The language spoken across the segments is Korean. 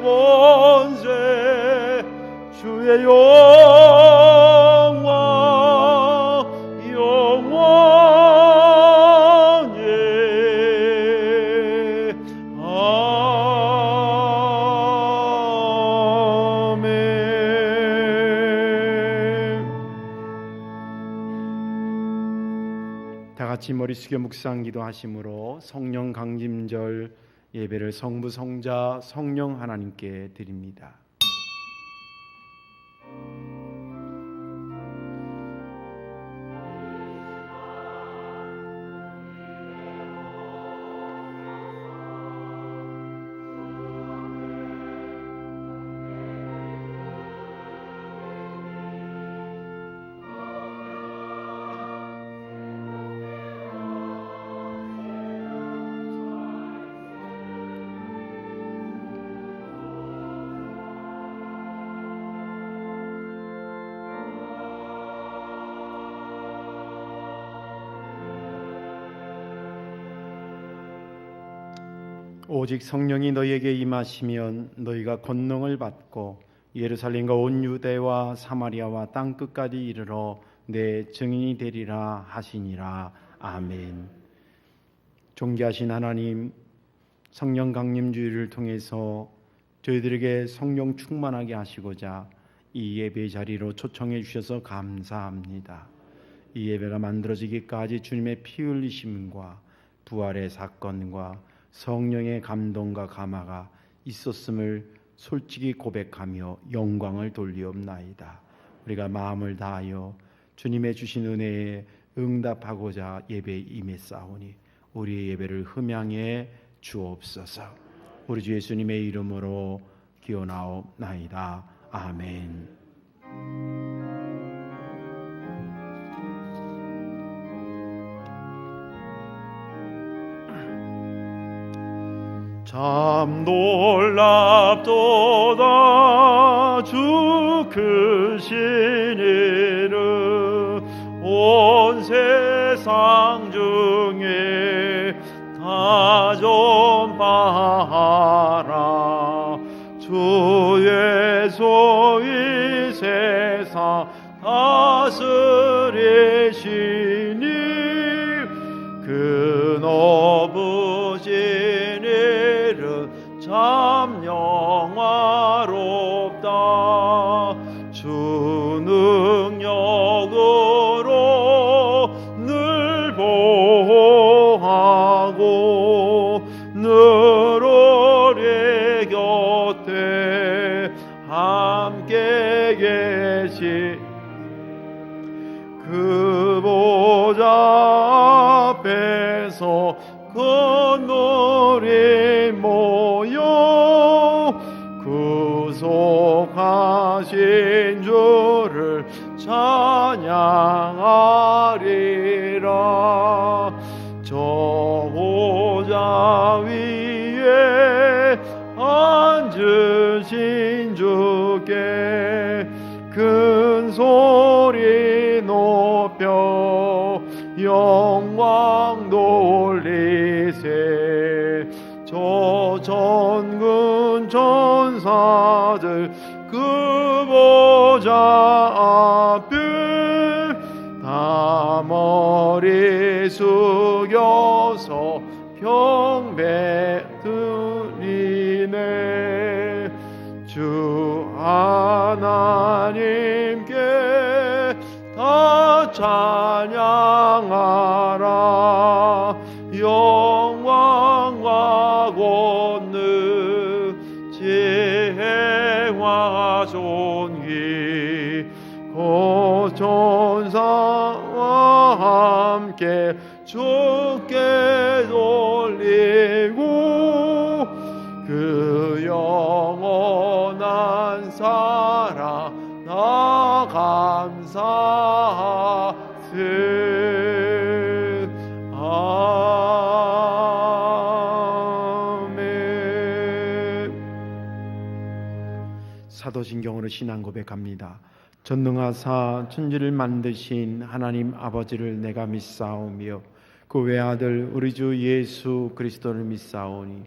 권세 주의 영광 영원히 아멘. 다 같이 머리 숙여 묵상 기도하심으로 성령 강림절 예배를 성부, 성자, 성령 하나님께 드립니다. 오직 성령이 너희에게 임하시면 너희가 권능을 받고 예루살렘과 온 유대와 사마리아와 땅 끝까지 이르러 내 증인이 되리라 하시니라. 아멘. 존귀하신 하나님, 성령 강림주의를 통해서 저희들에게 성령 충만하게 하시고자 이 예배 자리로 초청해 주셔서 감사합니다. 이 예배가 만들어지기까지 주님의 피 흘리심과 부활의 사건과 성령의 감동과 감화가 있었음을 솔직히 고백하며 영광을 돌리옵나이다. 우리가 마음을 다하여 주님의 주신 은혜에 응답하고자 예배에 임했사오니 우리의 예배를 흠양해 주옵소서. 우리 주 예수님의 이름으로 기원하옵나이다. 아멘. 참 놀랍도다 주 크신 이름 온 세상 중에 다 좀 봐라. 주 예수 이 세상 다스리시니 그 높으신 참 영화롭다. 주 능력으로 늘 보호하고 늘 우리 곁에 함께 계시 그 보좌 앞에서 건물이 모여 구속하신 주를 찬양하리라. 저 보좌 위에 앉으신 주께 큰 소리 높여 영광 돌리세. 저 전군 천사들 그 보좌 앞에 다 머리 숙여서 경배 드리네. 주 하나님께 다 찬양하라. 영광과 권능 지혜와 존귀 곧 천사와 함께 주께 돌리고 그 영원한 사랑 나 감사하세. 사도신경으로 신앙 고백합니다. 전능하사 천지를 만드신 하나님 아버지를 내가 믿사오며 그 외아들 우리 주 예수 그리스도를 믿사오니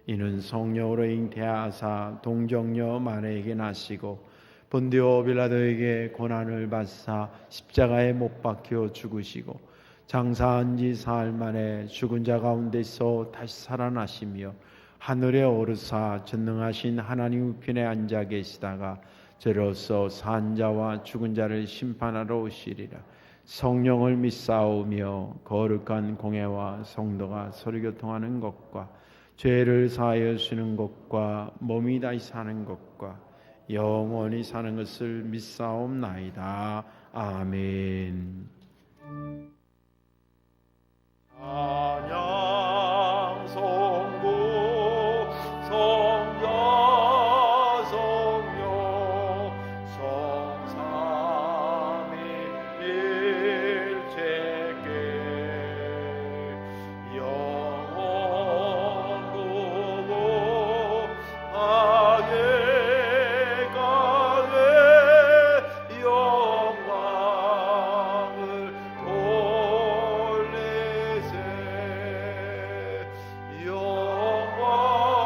이는 성령으로 잉태하사 동정녀 마리아에게 나시고 본디오 빌라도에게 고난을 받사 십자가에 못 박혀 죽으시고 장사한 지 사흘 만에 죽은 자 가운데서 다시 살아나시며 하늘에 오르사 전능하신 하나님 우편에 앉아 계시다가 저로서 산 자와 죽은 자를 심판하러 오시리라. 성령을 믿사오며 거룩한 공회와 성도가 서로 교통하는 것과 죄를 사하여 주는 것과 몸이 다시 사는 것과 영원히 사는 것을 믿사옵나이다. 아멘. 찬양 성부 성자 성령 성삼위일체께 영원토록 하게 가게 영광을 돌리세 영광을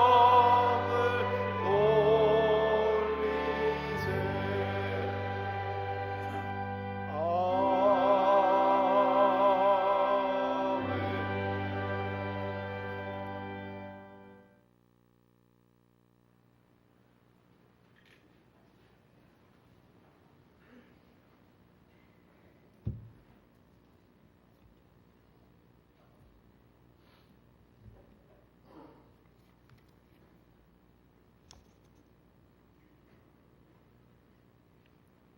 돌리세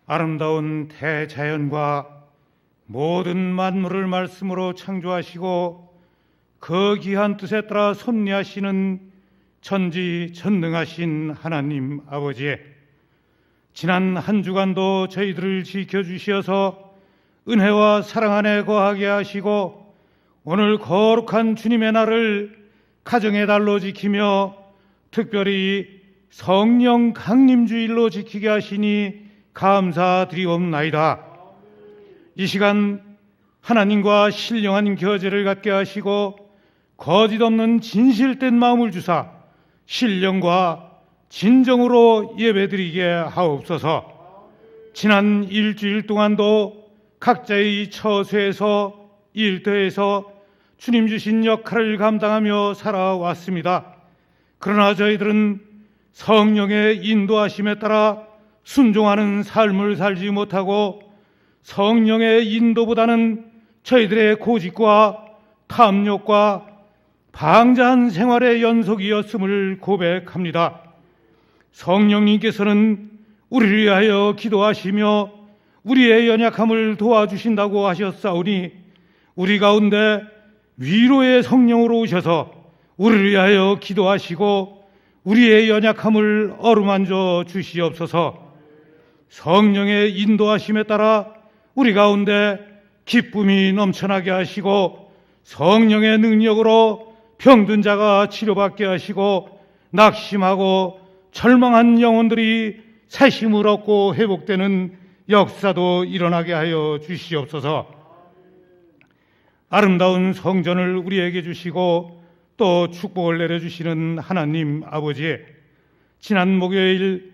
아름다운 대자연과 모든 만물을 말씀으로 창조하시고 그 귀한 뜻에 따라 섭리하시는 전지전능하신 하나님 아버지, 지난 한 주간도 저희들을 지켜주시어서 은혜와 사랑 안에 거하게 하시고 오늘 거룩한 주님의 날을 가정의 달로 지키며 특별히 성령 강림주일로 지키게 하시니 감사드리옵나이다. 이 시간 하나님과 신령한 교제를 갖게 하시고 거짓 없는 진실된 마음을 주사 신령과 진정으로 예배드리게 하옵소서. 지난 일주일 동안도 각자의 처소에서 일터에서 주님 주신 역할을 감당하며 살아왔습니다. 그러나 저희들은 성령의 인도하심에 따라 순종하는 삶을 살지 못하고 성령의 인도보다는 저희들의 고집과 탐욕과 방자한 생활의 연속이었음을 고백합니다. 성령님께서는 우리를 위하여 기도하시며 우리의 연약함을 도와주신다고 하셨사오니 우리 가운데 위로의 성령으로 오셔서 우리를 위하여 기도하시고 우리의 연약함을 어루만져 주시옵소서. 성령의 인도하심에 따라 우리 가운데 기쁨이 넘쳐나게 하시고 성령의 능력으로 병든 자가 치료받게 하시고 낙심하고 절망한 영혼들이 새 힘을 얻고 회복되는 역사도 일어나게 하여 주시옵소서. 아름다운 성전을 우리에게 주시고 또 축복을 내려주시는 하나님 아버지, 지난 목요일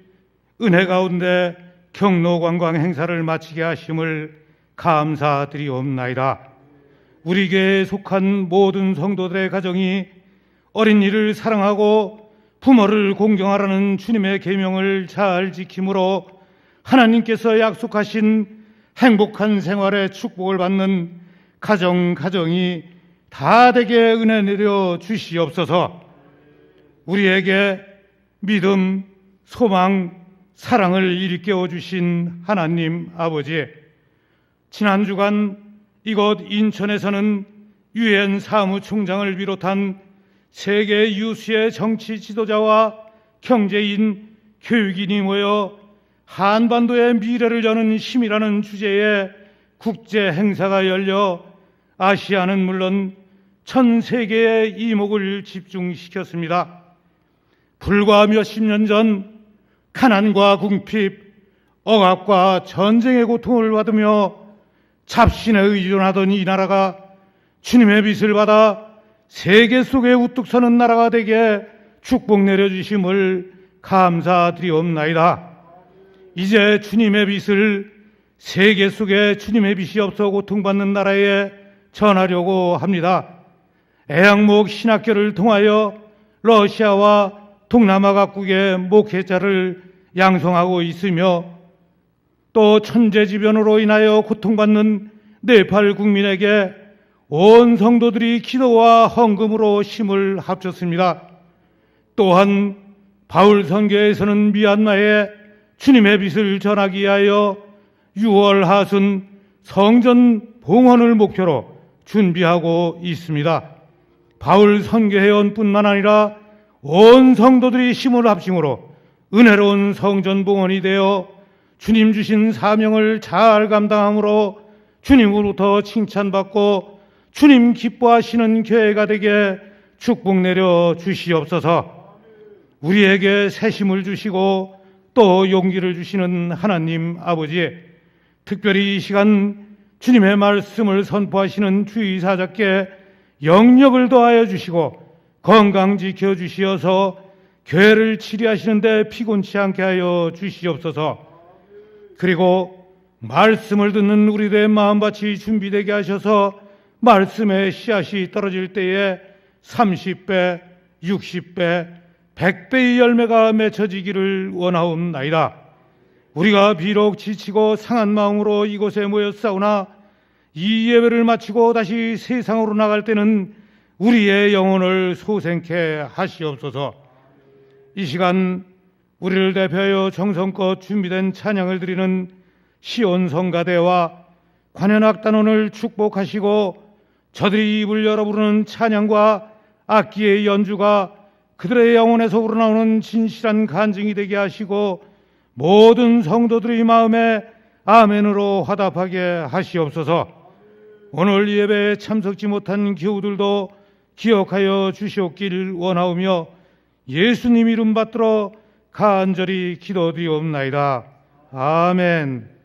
은혜 가운데 경로 관광 행사를 마치게 하심을 감사드리옵나이다. 우리 교회에 속한 모든 성도들의 가정이 어린이를 사랑하고 부모를 공경하라는 주님의 계명을 잘 지킴으로 하나님께서 약속하신 행복한 생활의 축복을 받는 가정이 다 되게 은혜 내려 주시옵소서. 우리에게 믿음, 소망, 사랑을 일깨워 주신 하나님 아버지, 지난 주간 이곳 인천에서는 유엔 사무총장을 비롯한 세계 유수의 정치 지도자와 경제인, 교육인이 모여 한반도의 미래를 여는 힘이라는 주제의 국제 행사가 열려 아시아는 물론 전 세계의 이목을 집중시켰습니다. 불과 몇십 년 전 가난과 궁핍, 억압과 전쟁의 고통을 받으며 잡신에 의존하던 이 나라가 주님의 빛을 받아 세계 속에 우뚝 서는 나라가 되게 축복 내려주심을 감사드리옵나이다. 이제 주님의 빛을 세계 속에 주님의 빛이 없어 고통받는 나라에 전하려고 합니다. 애양목 신학교를 통하여 러시아와 동남아 각국의 목회자를 양성하고 있으며 또 천재지변으로 인하여 고통받는 네팔 국민에게 온 성도들이 기도와 헌금으로 힘을 합쳤습니다. 또한 바울 선교에서는 미얀마에 주님의 빛을 전하기 위하여 6월 하순 성전 봉헌을 목표로 준비하고 있습니다. 바울 선교회원뿐만 아니라 온 성도들이 힘을 합심으로 은혜로운 성전 봉헌이 되어 주님 주신 사명을 잘 감당함으로 주님으로부터 칭찬받고 주님 기뻐하시는 교회가 되게 축복 내려 주시옵소서. 우리에게 새 힘을 주시고 또 용기를 주시는 하나님 아버지, 특별히 이 시간 주님의 말씀을 선포하시는 주의사자께 영력을 더하여 주시고 건강 지켜 주시어서 교회를 치리하시는데 피곤치 않게 하여 주시옵소서. 그리고 말씀을 듣는 우리들의 마음밭이 준비되게 하셔서 말씀의 씨앗이 떨어질 때에 30배, 60배, 100배의 열매가 맺혀지기를 원하옵나이다. 우리가 비록 지치고 상한 마음으로 이곳에 모였사오나 이 예배를 마치고 다시 세상으로 나갈 때는 우리의 영혼을 소생케 하시옵소서. 이 시간 우리를 대표하여 정성껏 준비된 찬양을 드리는 시온 성가대와 관현악단원을 축복하시고 저들이 입을 열어 부르는 찬양과 악기의 연주가 그들의 영혼에서 우러나오는 진실한 간증이 되게 하시고 모든 성도들의 마음에 아멘으로 화답하게 하시옵소서. 오늘 예배에 참석지 못한 교우들도 기억하여 주시옵길 원하오며 예수님 이름 받들어 간절히 기도드리옵나이다. 아멘.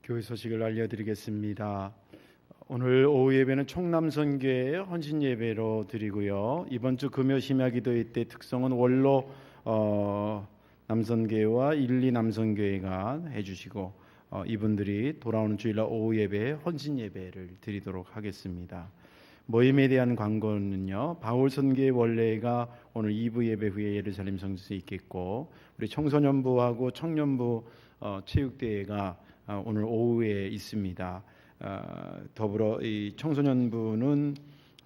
교회 소식을 알려드리겠습니다. 오늘 오후 예배는 총남선교회 헌신 예배로 드리고요. 이번 주 금요 심야 기도회 때 특성은 원로 남선교회와 1, 2 남선교회가 해주시고 이분들이 돌아오는 주일날 오후 예배에 헌신 예배를 드리도록 하겠습니다. 모임에 대한 광고는요. 바울 선교회 원래가 오늘 2부 예배 후에 예루살렘 성수에 있겠고 우리 청소년부하고 청년부 체육대회가 오늘 오후에 있습니다. 더불어 이 청소년부는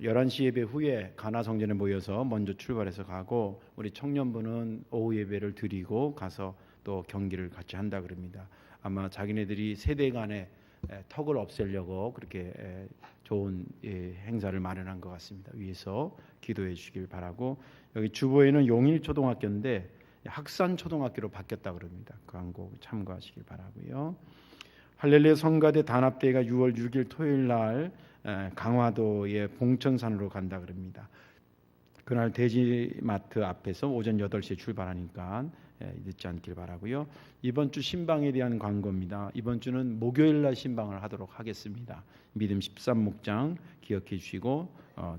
11시 예배 후에 가나 성전에 모여서 먼저 출발해서 가고 우리 청년부는 오후 예배를 드리고 가서 또 경기를 같이 한다 그럽니다. 아마 자기네들이 세대 간의 턱을 없애려고 그렇게 좋은 행사를 마련한 것 같습니다. 위에서 기도해 주시길 바라고 여기 주보에는 용일초등학교인데 학산초등학교로 바뀌었다 그럽니다. 그 광고 참고하시길 바라고요. 할렐루야 성가대 단합대회가 6월 6일 토요일 날 강화도의 봉천산으로 간다 그럽니다. 그날 대지마트 앞에서 오전 8시에 출발하니까 늦지 않길 바라고요. 이번 주 신방에 대한 광고입니다. 이번 주는 목요일 날 신방을 하도록 하겠습니다. 믿음 13목장 기억해 주시고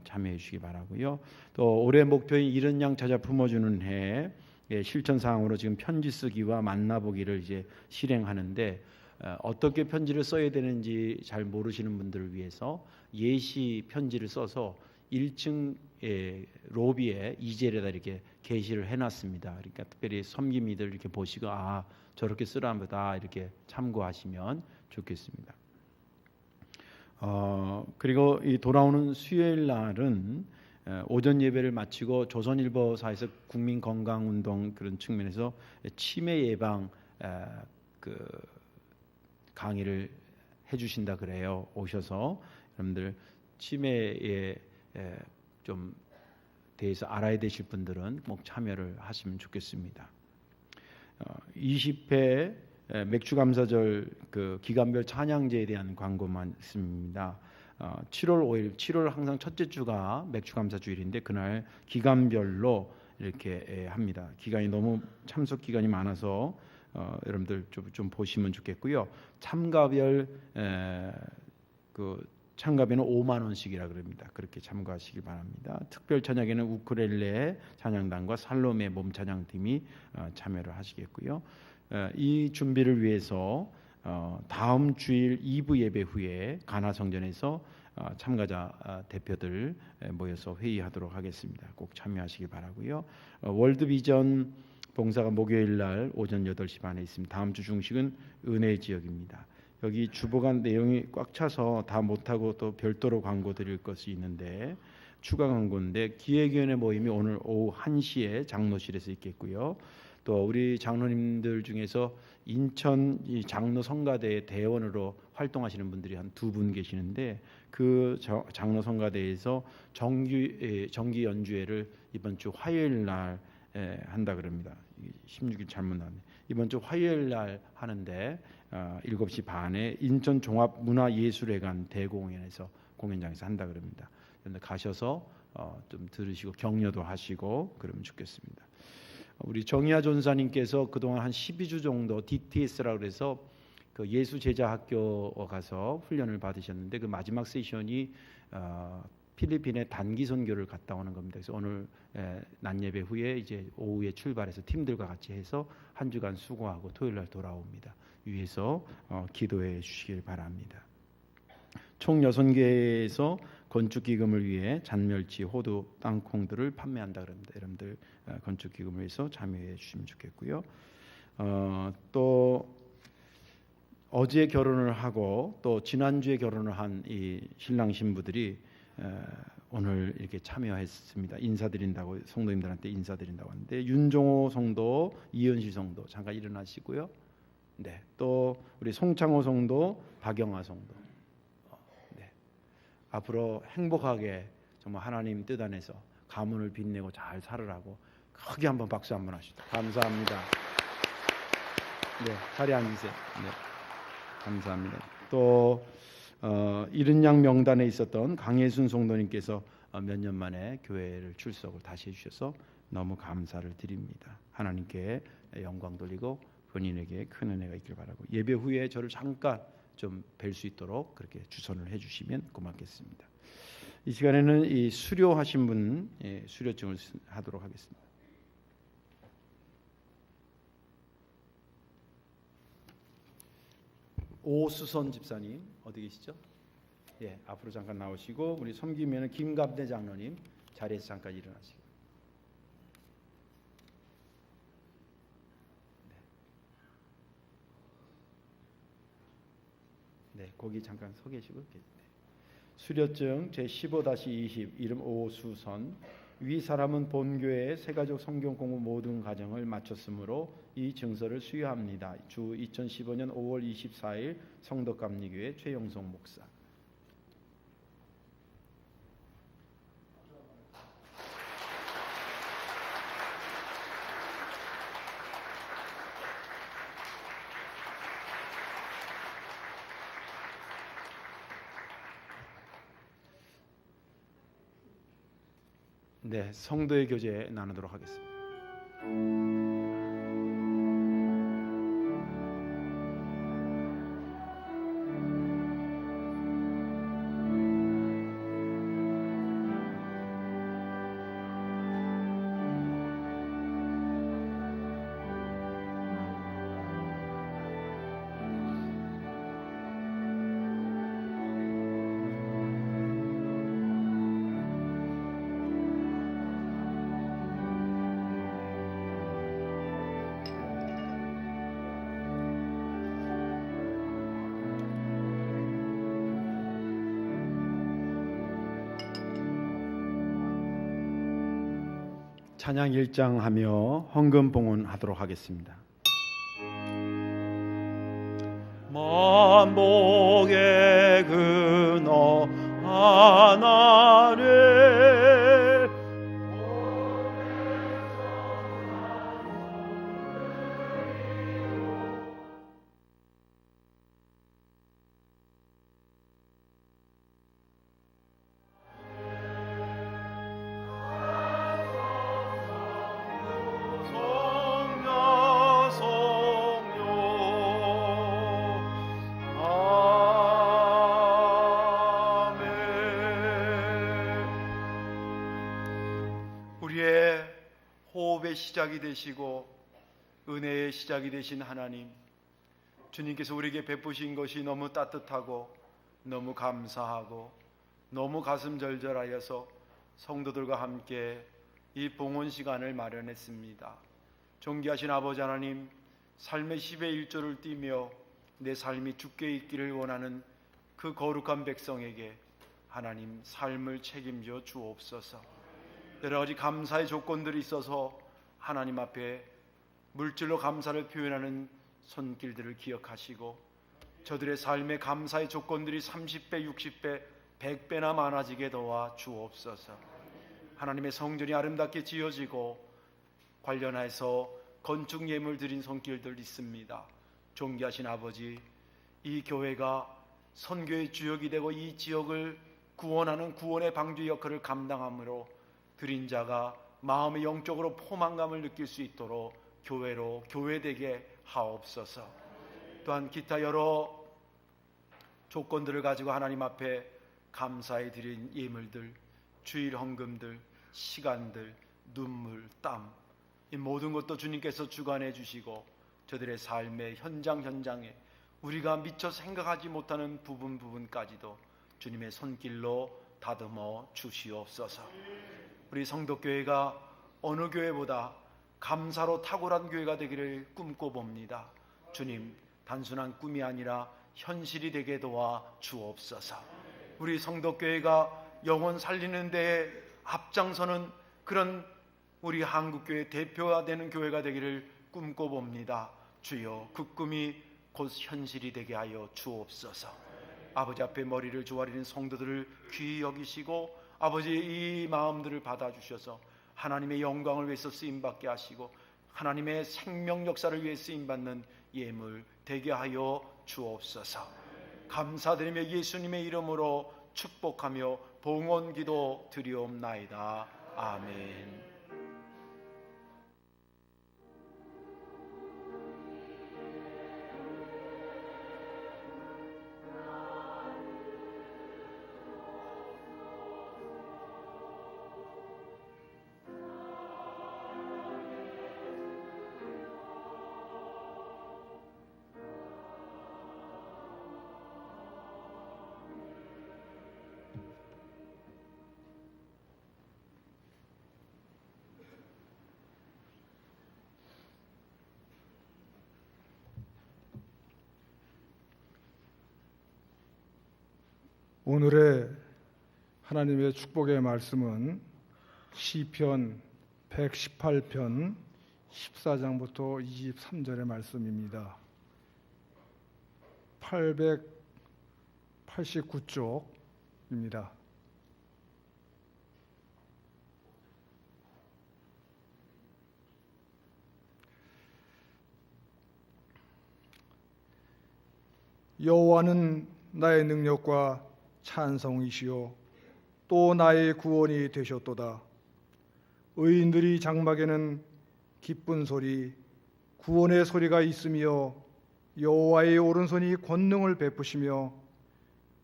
참여해 주시기 바라고요. 또 올해 목표인 이른 양 찾아 품어주는 해 실천 사항으로 지금 편지 쓰기와 만나보기를 이제 실행하는데 어떻게 편지를 써야 되는지 잘 모르시는 분들을 위해서 예시 편지를 써서 1층 로비에 이젤에다 이렇게 게시를 해놨습니다. 그러니까 특별히 섬김이들 이렇게 보시고 저렇게 쓰라는 거다 이렇게 참고하시면 좋겠습니다. 그리고 이 돌아오는 수요일 날은 오전 예배를 마치고 조선일보사에서 국민건강운동 그런 측면에서 치매 예방 강의를 해주신다 그래요. 오셔서 여러분들 치매에 좀 대해서 알아야 되실 분들은 꼭 참여를 하시면 좋겠습니다. 20회 맥주감사절 그 기간별 찬양제에 대한 광고 말씀입니다. 7월 5일, 7월 항상 첫째 주가 맥주감사주일인데 그날 기간별로 이렇게 합니다. 기간이 너무 참석 기간이 많아서 여러분들 좀 보시면 좋겠고요. 참가별 그 참가비는 5만 원씩이라 그럽니다. 그렇게 참가하시길 바랍니다. 특별 찬양에는 우크렐레 찬양단과 살롬의 몸 찬양팀이 참여를 하시겠고요. 이 준비를 위해서 다음 주일 2부 예배 후에 가나성전에서 참가자 대표들 모여서 회의하도록 하겠습니다. 꼭 참여하시길 바라고요. 월드비전 봉사가 목요일 날 오전 8시 반에 있습니다. 다음 주 중식은 은혜 지역입니다. 여기 주보관 내용이 꽉 차서 다 못하고 또 별도로 광고 드릴 것이 있는데 추가 광고인데 기획위원회 모임이 오늘 오후 1시에 장로실에서 있겠고요. 또 우리 장로님들 중에서 인천 이 장로 성가대 대원으로 활동하시는 분들이 한 2분 계시는데 그 장로 성가대에서 정기 연주회를 이번 주 화요일 날 한다 그럽니다. 16일 잘못 나왔네. 이번 주 화요일 날 하는데 7시 반에 인천 종합문화예술회관 대공연에서 공연장에서 한다 그럽니다. 그런데 가셔서 좀 들으시고 격려도 하시고 그러면 좋겠습니다. 우리 정희아 전사님께서 그동안 한 12주 정도 DTS라고 해서 그 예수 제자 학교 가서 훈련을 받으셨는데 그 마지막 세션이 필리핀의 단기 선교를 갔다 오는 겁니다. 그래서 오늘 낮 예배 후에 이제 오후에 출발해서 팀들과 같이 해서 한 주간 수고하고 토요일 날 돌아옵니다. 위해서 기도해 주시길 바랍니다. 총 6개에서 건축 기금을 위해 잔멸치, 호두, 땅콩들을 판매한다 그럽니다. 여러분들 건축 기금을 위해서 참여해 주시면 좋겠고요. 또 어제 결혼을 하고 또 지난주에 결혼을 한 이 신랑 신부들이 오늘 이렇게 참여했습니다. 인사드린다고 성도님들한테 인사드린다고 하는데 윤종호 성도, 이현실 성도 잠깐 일어나시고요. 네, 또 우리 송창호 성도, 박영아 성도. 네, 앞으로 행복하게 정말 하나님 뜻 안에서 가문을 빛내고 잘 살으라고 크게 한번 박수 한번 하시죠. 감사합니다. 네, 자리에 앉으세요. 네, 감사합니다. 또 이른 양 명단에 있었던 강예순 성도님께서 몇 년 만에 교회를 출석을 다시 해주셔서 너무 감사를 드립니다. 하나님께 영광 돌리고 본인에게 큰 은혜가 있길 바라고 예배 후에 저를 잠깐 좀 뵐 수 있도록 그렇게 주선을 해주시면 고맙겠습니다. 이 시간에는 이 수료하신 분 수료증을 하도록 하겠습니다. 오수선 집사님 어디 계시죠? 예, 앞으로 잠깐 나오시고 우리 섬기면은 김갑대 장로님 자리에서 잠깐 일어나시고. 네, 거기 잠깐 서 계시고. 네. 수료증 제15-20 이름 오수선. 위 사람은 본교회 세가족 성경 공부 모든 과정을 마쳤으므로 이 증서를 수여합니다. 주 2015년 5월 24일 성덕감리교회 최영성 목사. 네, 성도의 교제 나누도록 하겠습니다. 찬양 1장하며 헌금 봉헌하도록 하겠습니다. 만복의 근어 하나님 성녀 성녀 아멘. 우리의 호흡의 시작이 되시고 은혜의 시작이 되신 하나님, 주님께서 우리에게 베푸신 것이 너무 따뜻하고 너무 감사하고 너무 가슴 절절하여서 성도들과 함께 이 봉헌 시간을 마련했습니다. 존귀하신 아버지 하나님, 삶의 10의 1조를 띠며 내 삶이 주께 있기를 원하는 그 거룩한 백성에게 하나님 삶을 책임져 주옵소서. 여러 가지 감사의 조건들이 있어서 하나님 앞에 물질로 감사를 표현하는 손길들을 기억하시고 저들의 삶의 감사의 조건들이 30배, 60배, 100배나 많아지게 도와 주옵소서. 하나님의 성전이 아름답게 지어지고 관련해서 건축 예물 드린 손길들 있습니다. 존귀하신 아버지, 이 교회가 선교의 주역이 되고 이 지역을 구원하는 구원의 방주 역할을 감당함으로 드린 자가 마음의 영적으로 포만감을 느낄 수 있도록 교회로 교회되게 하옵소서. 또한 기타 여러 조건들을 가지고 하나님 앞에 감사해 드린 예물들, 주일 헌금들, 시간들, 눈물, 땀, 이 모든 것도 주님께서 주관해 주시고 저들의 삶의 현장에 우리가 미처 생각하지 못하는 부분까지도 주님의 손길로 다듬어 주시옵소서. 우리 성도교회가 어느 교회보다 감사로 탁월한 교회가 되기를 꿈꿔봅니다. 주님, 단순한 꿈이 아니라 현실이 되게 도와 주옵소서. 우리 성도교회가 영혼 살리는 데에 앞장서는 그런 우리 한국교회 대표가 되는 교회가 되기를 꿈꿔봅니다. 주여, 그 꿈이 곧 현실이 되게 하여 주옵소서. 아버지 앞에 머리를 조아리는 성도들을 귀히 여기시고 아버지의 이 마음들을 받아주셔서 하나님의 영광을 위해서 쓰임받게 하시고 하나님의 생명 역사를 위해 쓰임받는 예물 되게 하여 주옵소서. 감사드리며 예수님의 이름으로 축복하며 봉헌 기도 드리옵나이다. 아멘. 오늘의 하나님의 축복의 말씀은 시편 118편 14장부터 23절의 말씀입니다. 889쪽입니다. 여호와는 나의 능력과 찬송이시요 또 나의 구원이 되셨도다. 의인들이 장막에는 기쁜 소리, 구원의 소리가 있으며 여호와의 오른손이 권능을 베푸시며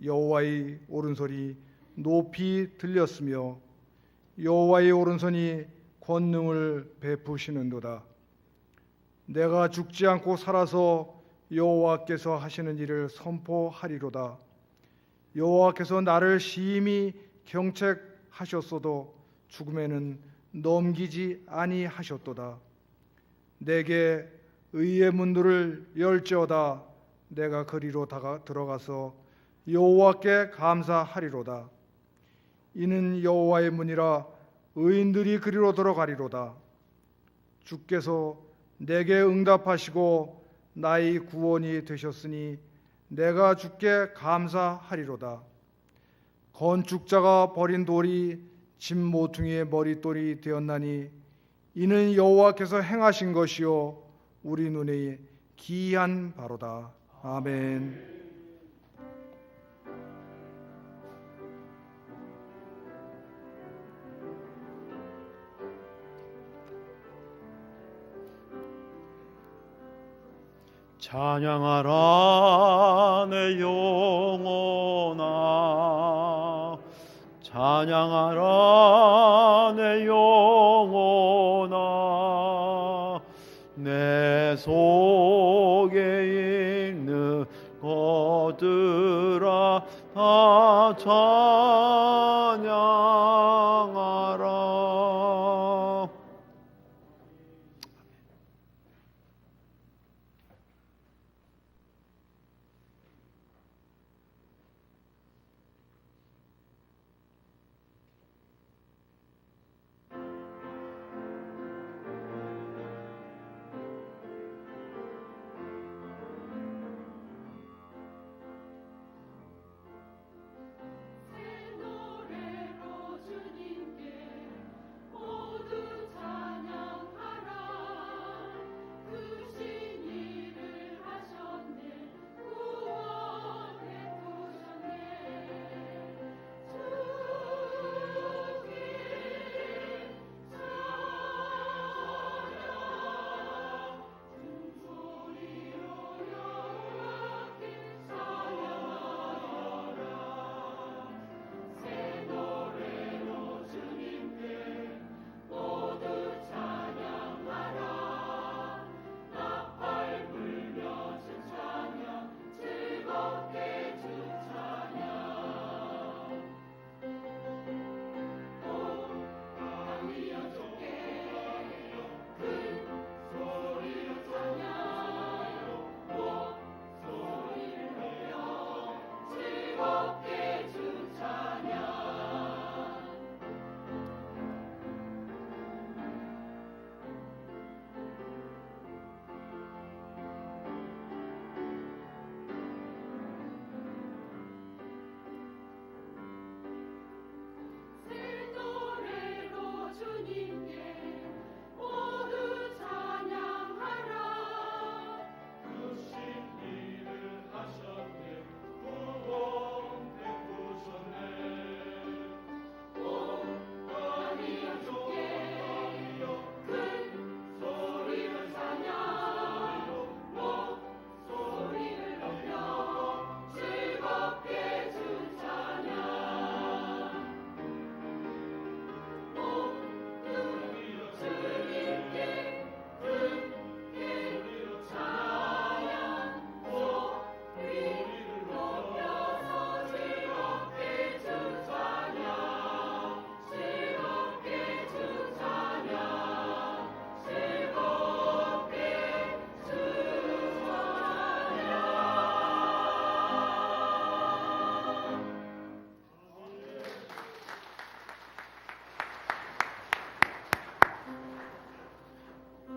여호와의 오른손이 높이 들렸으며 여호와의 오른손이 권능을 베푸시는도다. 내가 죽지 않고 살아서 여호와께서 하시는 일을 선포하리로다. 여호와께서 나를 심히 경책하셨어도 죽음에는 넘기지 아니하셨도다. 내게 의의 문들을 열지어다. 내가 그리로 들어가서 여호와께 감사하리로다. 이는 여호와의 문이라 의인들이 그리로 들어가리로다. 주께서 내게 응답하시고 나의 구원이 되셨으니 내가 주께 감사하리로다. 건축자가 버린 돌이 집 모퉁이의 머릿돌이 되었나니 이는 여호와께서 행하신 것이요 우리 눈에 기이한 바로다. 아멘. 찬양하라 내 영혼아, 찬양하라 내 영혼아, 내 속에 있는 것들아 다 찬양하라.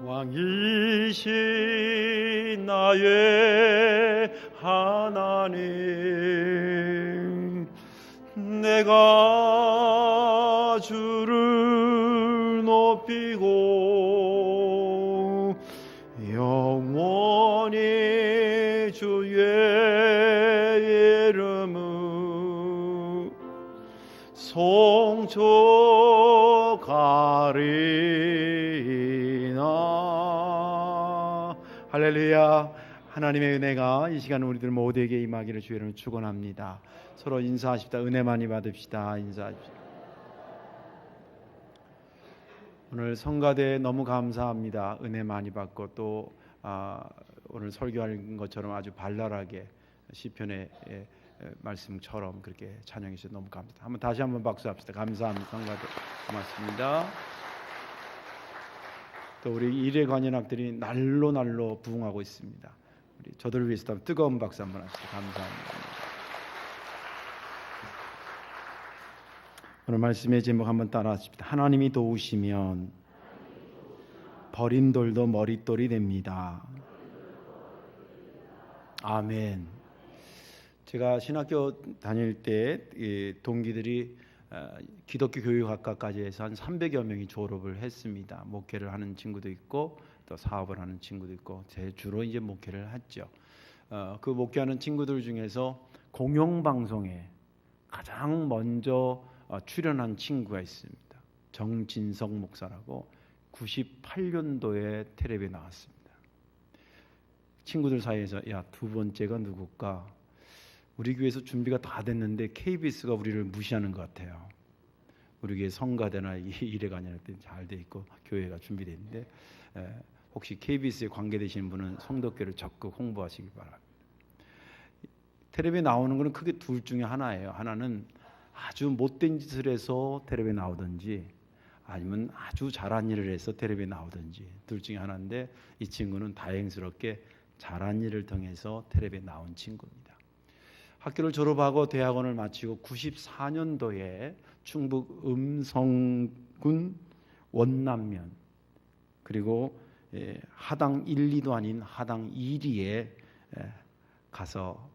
왕이신 나의 하나님, 내가 주를 높이고 영원히 주의 이름을 송축하리나. 할렐루야. 하나님의 은혜가 이 시간 우리들 모두에게 임하기를 주의 이름으로 축원합니다. 서로 인사하십시다. 은혜 많이 받읍시다. 인사하십시다. 오늘 성가대 너무 감사합니다. 은혜 많이 받고 또 오늘 설교한 것처럼 아주 발랄하게 시편의 말씀처럼 그렇게 찬양해 주셔서 너무 감사합니다. 다시 한번 박수합시다. 감사합니다. 성가대 고맙습니다. 또 우리 일회 관현악들이 날로 부흥하고 있습니다. 우리 저들을 위해서 뜨거운 박수 한번 하시죠. 감사합니다. 오늘 말씀의 제목 한번 따라하십시다. 하나님이 도우시면 버린 돌도 머릿돌이 됩니다. 아멘. 제가 신학교 다닐 때 동기들이 기독교 교육학과까지 해서 한 300여 명이 졸업을 했습니다. 목회를 하는 친구도 있고 또 사업을 하는 친구도 있고 제 주로 이제 목회를 했죠. 그 목회하는 친구들 중에서 공영방송에 가장 먼저 출연한 친구가 있습니다. 정진석 목사라고 98년도에 텔레비에 나왔습니다. 친구들 사이에서 야, 두 번째가 누굴까? 우리 교회에서 준비가 다 됐는데 KBS가 우리를 무시하는 것 같아요. 우리 교회 성가대나 이래가 아니라 잘 돼 있고 교회가 준비되어 있는데 혹시 KBS에 관계되시는 분은 성덕교를 적극 홍보하시기 바랍니다. 텔레비에 나오는 것은 크게 둘 중에 하나예요. 하나는 아주 못된 짓을 해서 텔레비에 나오든지 아니면 아주 잘한 일을 해서 텔레비에 나오든지 둘 중에 하나인데 이 친구는 다행스럽게 잘한 일을 통해서 텔레비에 나온 친구입니다. 학교를 졸업하고 대학원을 마치고 94년도에 충북 음성군 원남면 그리고 하당 1, 2도 아닌 하당 1위에 가서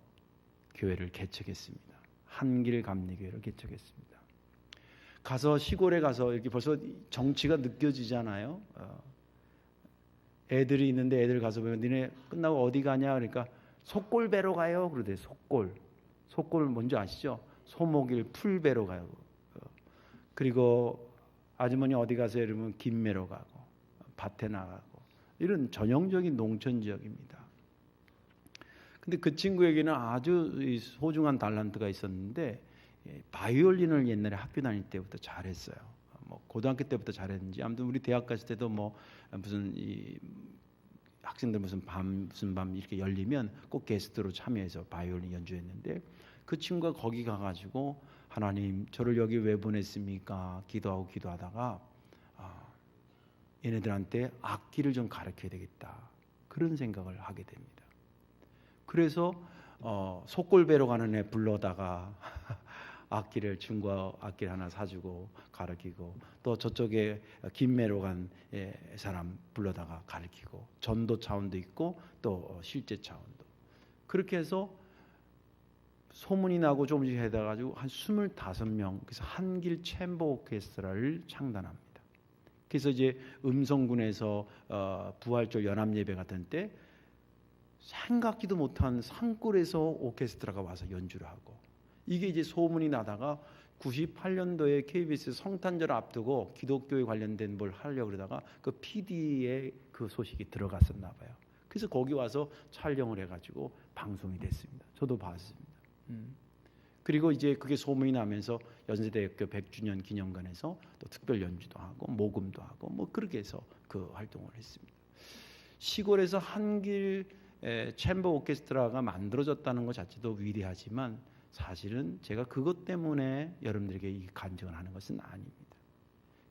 교회를 개척했습니다. 한길감리교회를 개척했습니다. 가서 시골에 가서 이렇게 벌써 정치가 느껴지잖아요. 애들이 있는데 애들 가서 보면 니네 끝나고 어디 가냐 그러니까 속골 배로 가요. 그러대. 속골 뭔지 아시죠? 소목일 풀 배로 가요. 그리고 아주머니 어디 가세요? 이러면 김매로 가고 밭에 나가고 이런 전형적인 농촌 지역입니다. 근데 그 친구에게는 아주 소중한 달란트가 있었는데 바이올린을 옛날에 학교 다닐 때부터 잘했어요. 뭐 고등학교 때부터 잘했는지 아무튼 우리 대학 갔을 때도 뭐 무슨 학생들 무슨 밤 이렇게 열리면 꼭 게스트로 참여해서 바이올린 연주했는데 그 친구가 거기 가가지고 하나님 저를 여기 왜 보냈습니까? 기도하다가 얘네들한테 악기를 좀 가르쳐야 되겠다 그런 생각을 하게 됩니다. 그래서 속골배로 가는 애 불러다가 악기를 중고 악기를 하나 사주고 가르치고 또 저쪽에 김매로 간 사람 불러다가 가르치고 전도 차원도 있고 또 실제 차원도 그렇게 해서 소문이 나고 조금씩 해가지고 한 25명 그래서 한길 챔버 오케스트라를 창단합니다. 그래서 이제 음성군에서 부활절 연합예배 같은 때 생각지도 못한 산골에서 오케스트라가 와서 연주를 하고 이게 이제 소문이 나다가 98년도에 KBS 성탄절 앞두고 기독교에 관련된 뭘 하려고 그러다가 그 PD에 그 소식이 들어갔었나 봐요. 그래서 거기 와서 촬영을 해가지고 방송이 됐습니다. 저도 봤습니다. 그리고 이제 그게 소문이 나면서 연세대학교 100주년 기념관에서 또 특별 연주도 하고 모금도 하고 뭐 그렇게 해서 그 활동을 했습니다. 시골에서 한길 챔버 오케스트라가 만들어졌다는 것 자체도 위대하지만 사실은 제가 그것 때문에 여러분들에게 이 간증을 하는 것은 아닙니다.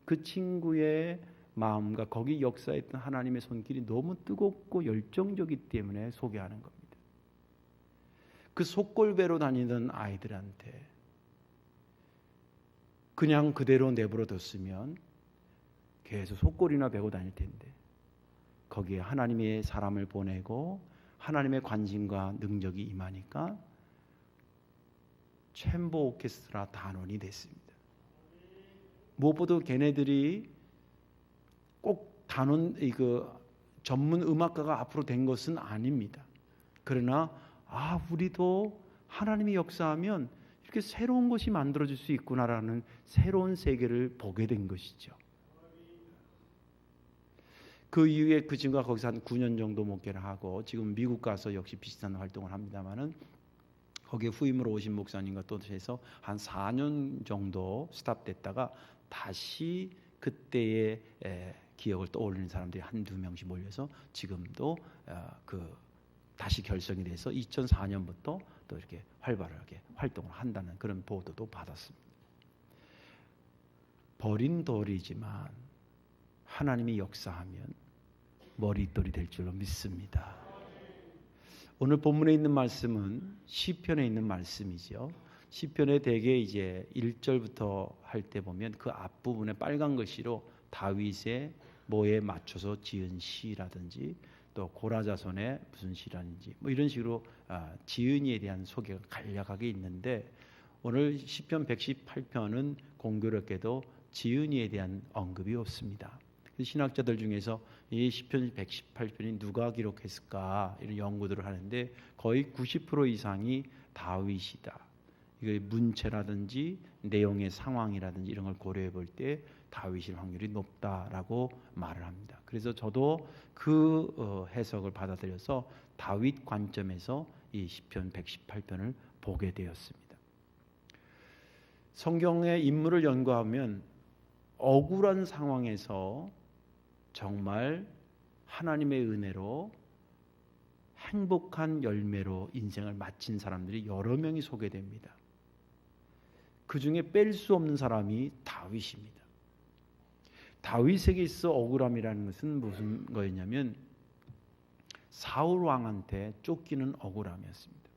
그 친구의 마음과 거기 역사했던 하나님의 손길이 너무 뜨겁고 열정적이기 때문에 소개하는 겁니다. 그 속골배로 다니던 아이들한테 그냥 그대로 내버려 뒀으면 계속 속골이나 베고 다닐 텐데 거기에 하나님의 사람을 보내고 하나님의 관심과 능력이 임하니까 챔버 오케스트라 단원이 됐습니다. 무엇보다 걔네들이 꼭 단원 전문 음악가가 앞으로 된 것은 아닙니다. 그러나 우리도 하나님이 역사하면 이렇게 새로운 것이 만들어질 수 있구나라는 새로운 세계를 보게 된 것이죠. 그 이후에 그 친구가 거기서 한 9년 정도 목회를 하고 지금 미국 가서 역시 비슷한 활동을 합니다만은 거기에 후임으로 오신 목사님과 또 해서 한 4년 정도 스탑됐다가 다시 그때의 기억을 떠올리는 사람들이 한두 명씩 몰려서 지금도 다시 결성이 돼서 2004년부터 또 이렇게 활발하게 활동을 한다는 그런 보도도 받았습니다. 버린 돌이지만 하나님이 역사하면 머릿돌이 될 줄로 믿습니다. 오늘 본문에 있는 말씀은 시편에 있는 말씀이죠. 시편에 대개 이제 1절부터 할 때 보면 그 앞부분에 빨간 글씨로 다윗의 뭐에 맞춰서 지은 시라든지 또 고라 자손의 무슨 시라는지 뭐 이런 식으로 지은이에 대한 소개가 간략하게 있는데 오늘 시편 118편은 공교롭게도 지은이에 대한 언급이 없습니다. 신학자들 중에서 이 시편 118편이 누가 기록했을까 이런 연구들을 하는데 거의 90% 이상이 다윗이다. 이거 문체라든지 내용의 상황이라든지 이런 걸 고려해 볼 때 다윗일 확률이 높다라고 말을 합니다. 그래서 저도 그 해석을 받아들여서 다윗 관점에서 이 시편 118편을 보게 되었습니다. 성경의 인물을 연구하면 억울한 상황에서 정말 하나님의 은혜로 행복한 열매로 인생을 마친 사람들이 여러 명이 소개됩니다. 그 중에 뺄 수 없는 사람이 다윗입니다. 다윗에게 있어 억울함이라는 것은 무슨 거였냐면 사울 왕한테 쫓기는 억울함이었습니다.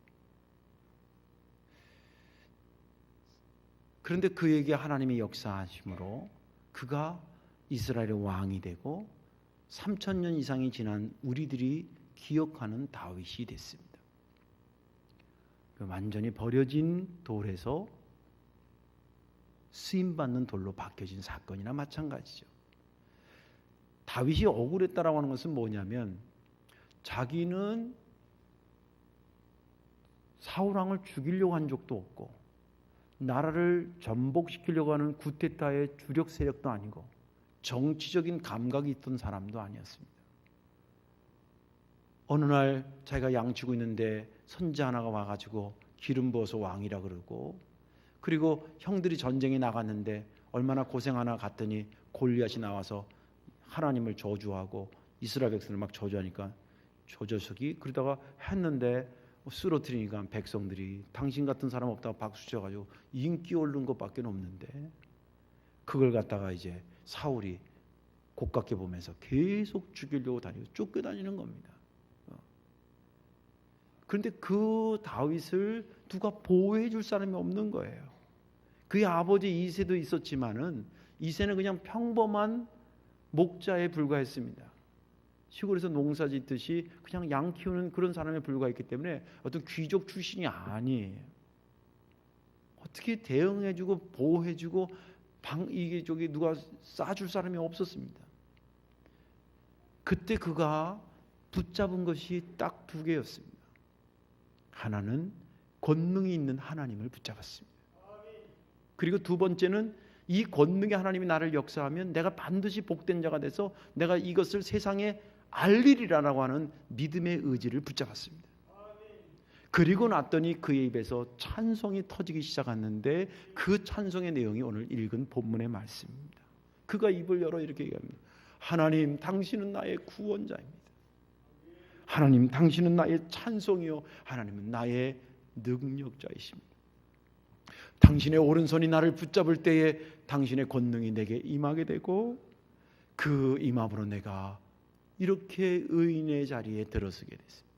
그런데 그에게 하나님의 역사하심으로 그가 이스라엘의 왕이 되고 3,000년 이상이 지난 우리들이 기억하는 다윗이 됐습니다. 완전히 버려진 돌에서 쓰임받는 돌로 바뀌어진 사건이나 마찬가지죠. 다윗이 억울했다라고 하는 것은 뭐냐면 자기는 사울왕을 죽이려고 한 적도 없고 나라를 전복시키려고 하는 구테타의 주력 세력도 아니고 정치적인 감각이 있던 사람도 아니었습니다. 어느 날 자기가 양치고 있는데 선지 하나가 와가지고 기름 부어서 왕이라 그러고 그리고 형들이 전쟁에 나갔는데 얼마나 고생하나 갔더니 골리앗이 나와서 하나님을 저주하고 이스라엘 백성을 막 저주하니까 저 녀석이 그러다가 했는데 쓰러뜨리니까 백성들이 당신 같은 사람 없다고 박수 쳐가지고 인기 오른 것밖에 없는데 그걸 갖다가 이제 사울이 곱깝게 보면서 계속 죽이려고 다니고 쫓겨다니는 겁니다. 그런데 그 다윗을 누가 보호해 줄 사람이 없는 거예요. 그의 아버지 이새도 있었지만은 이새는 그냥 평범한 목자에 불과했습니다. 시골에서 농사 짓듯이 그냥 양 키우는 그런 사람에 불과했기 때문에 어떤 귀족 출신이 아니에요. 어떻게 대응해주고 보호해주고 이게 저기 누가 싸줄 사람이 없었습니다. 그때 그가 붙잡은 것이 딱 두 개였습니다. 하나는 권능이 있는 하나님을 붙잡았습니다. 그리고 두 번째는 이 권능의 하나님이 나를 역사하면 내가 반드시 복된 자가 돼서 내가 이것을 세상에 알리리라고 하는 믿음의 의지를 붙잡았습니다. 그리고 났더니 그의 입에서 찬송이 터지기 시작했는데 그 찬송의 내용이 오늘 읽은 본문의 말씀입니다. 그가 입을 열어 이렇게 얘기합니다. 하나님 당신은 나의 구원자입니다. 하나님 당신은 나의 찬송이요 하나님은 나의 능력자이십니다. 당신의 오른손이 나를 붙잡을 때에 당신의 권능이 내게 임하게 되고 그 임함으로 내가 이렇게 의인의 자리에 들어서게 됐습니다.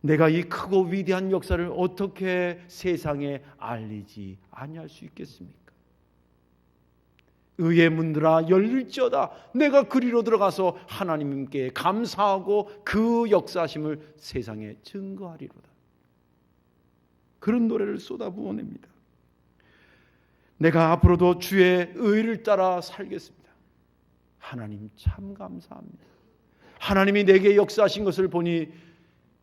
내가 이 크고 위대한 역사를 어떻게 세상에 알리지 아니할 수 있겠습니까? 의의 문들아 열릴지어다. 내가 그리로 들어가서 하나님께 감사하고 그 역사하심을 세상에 증거하리로다. 그런 노래를 쏟아부어냅니다. 내가 앞으로도 주의 의를 따라 살겠습니다. 하나님 참 감사합니다. 하나님이 내게 역사하신 것을 보니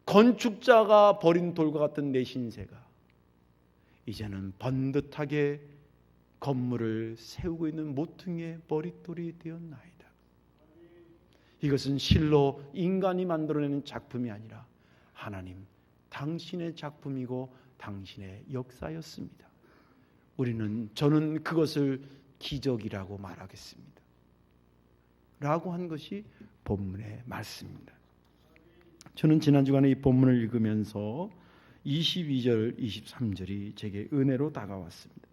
건축자가 버린 돌과 같은 내 신세가 이제는 번듯하게 건물을 세우고 있는 모퉁이의 머릿돌이 되었나이다. 이것은 실로 인간이 만들어내는 작품이 아니라 하나님 당신의 작품이고 당신의 역사였습니다. 저는 그것을 기적이라고 말하겠습니다. 라고 한 것이 본문의 말씀입니다. 저는 지난 주간에 이 본문을 읽으면서 22절, 23절이 제게 은혜로 다가왔습니다.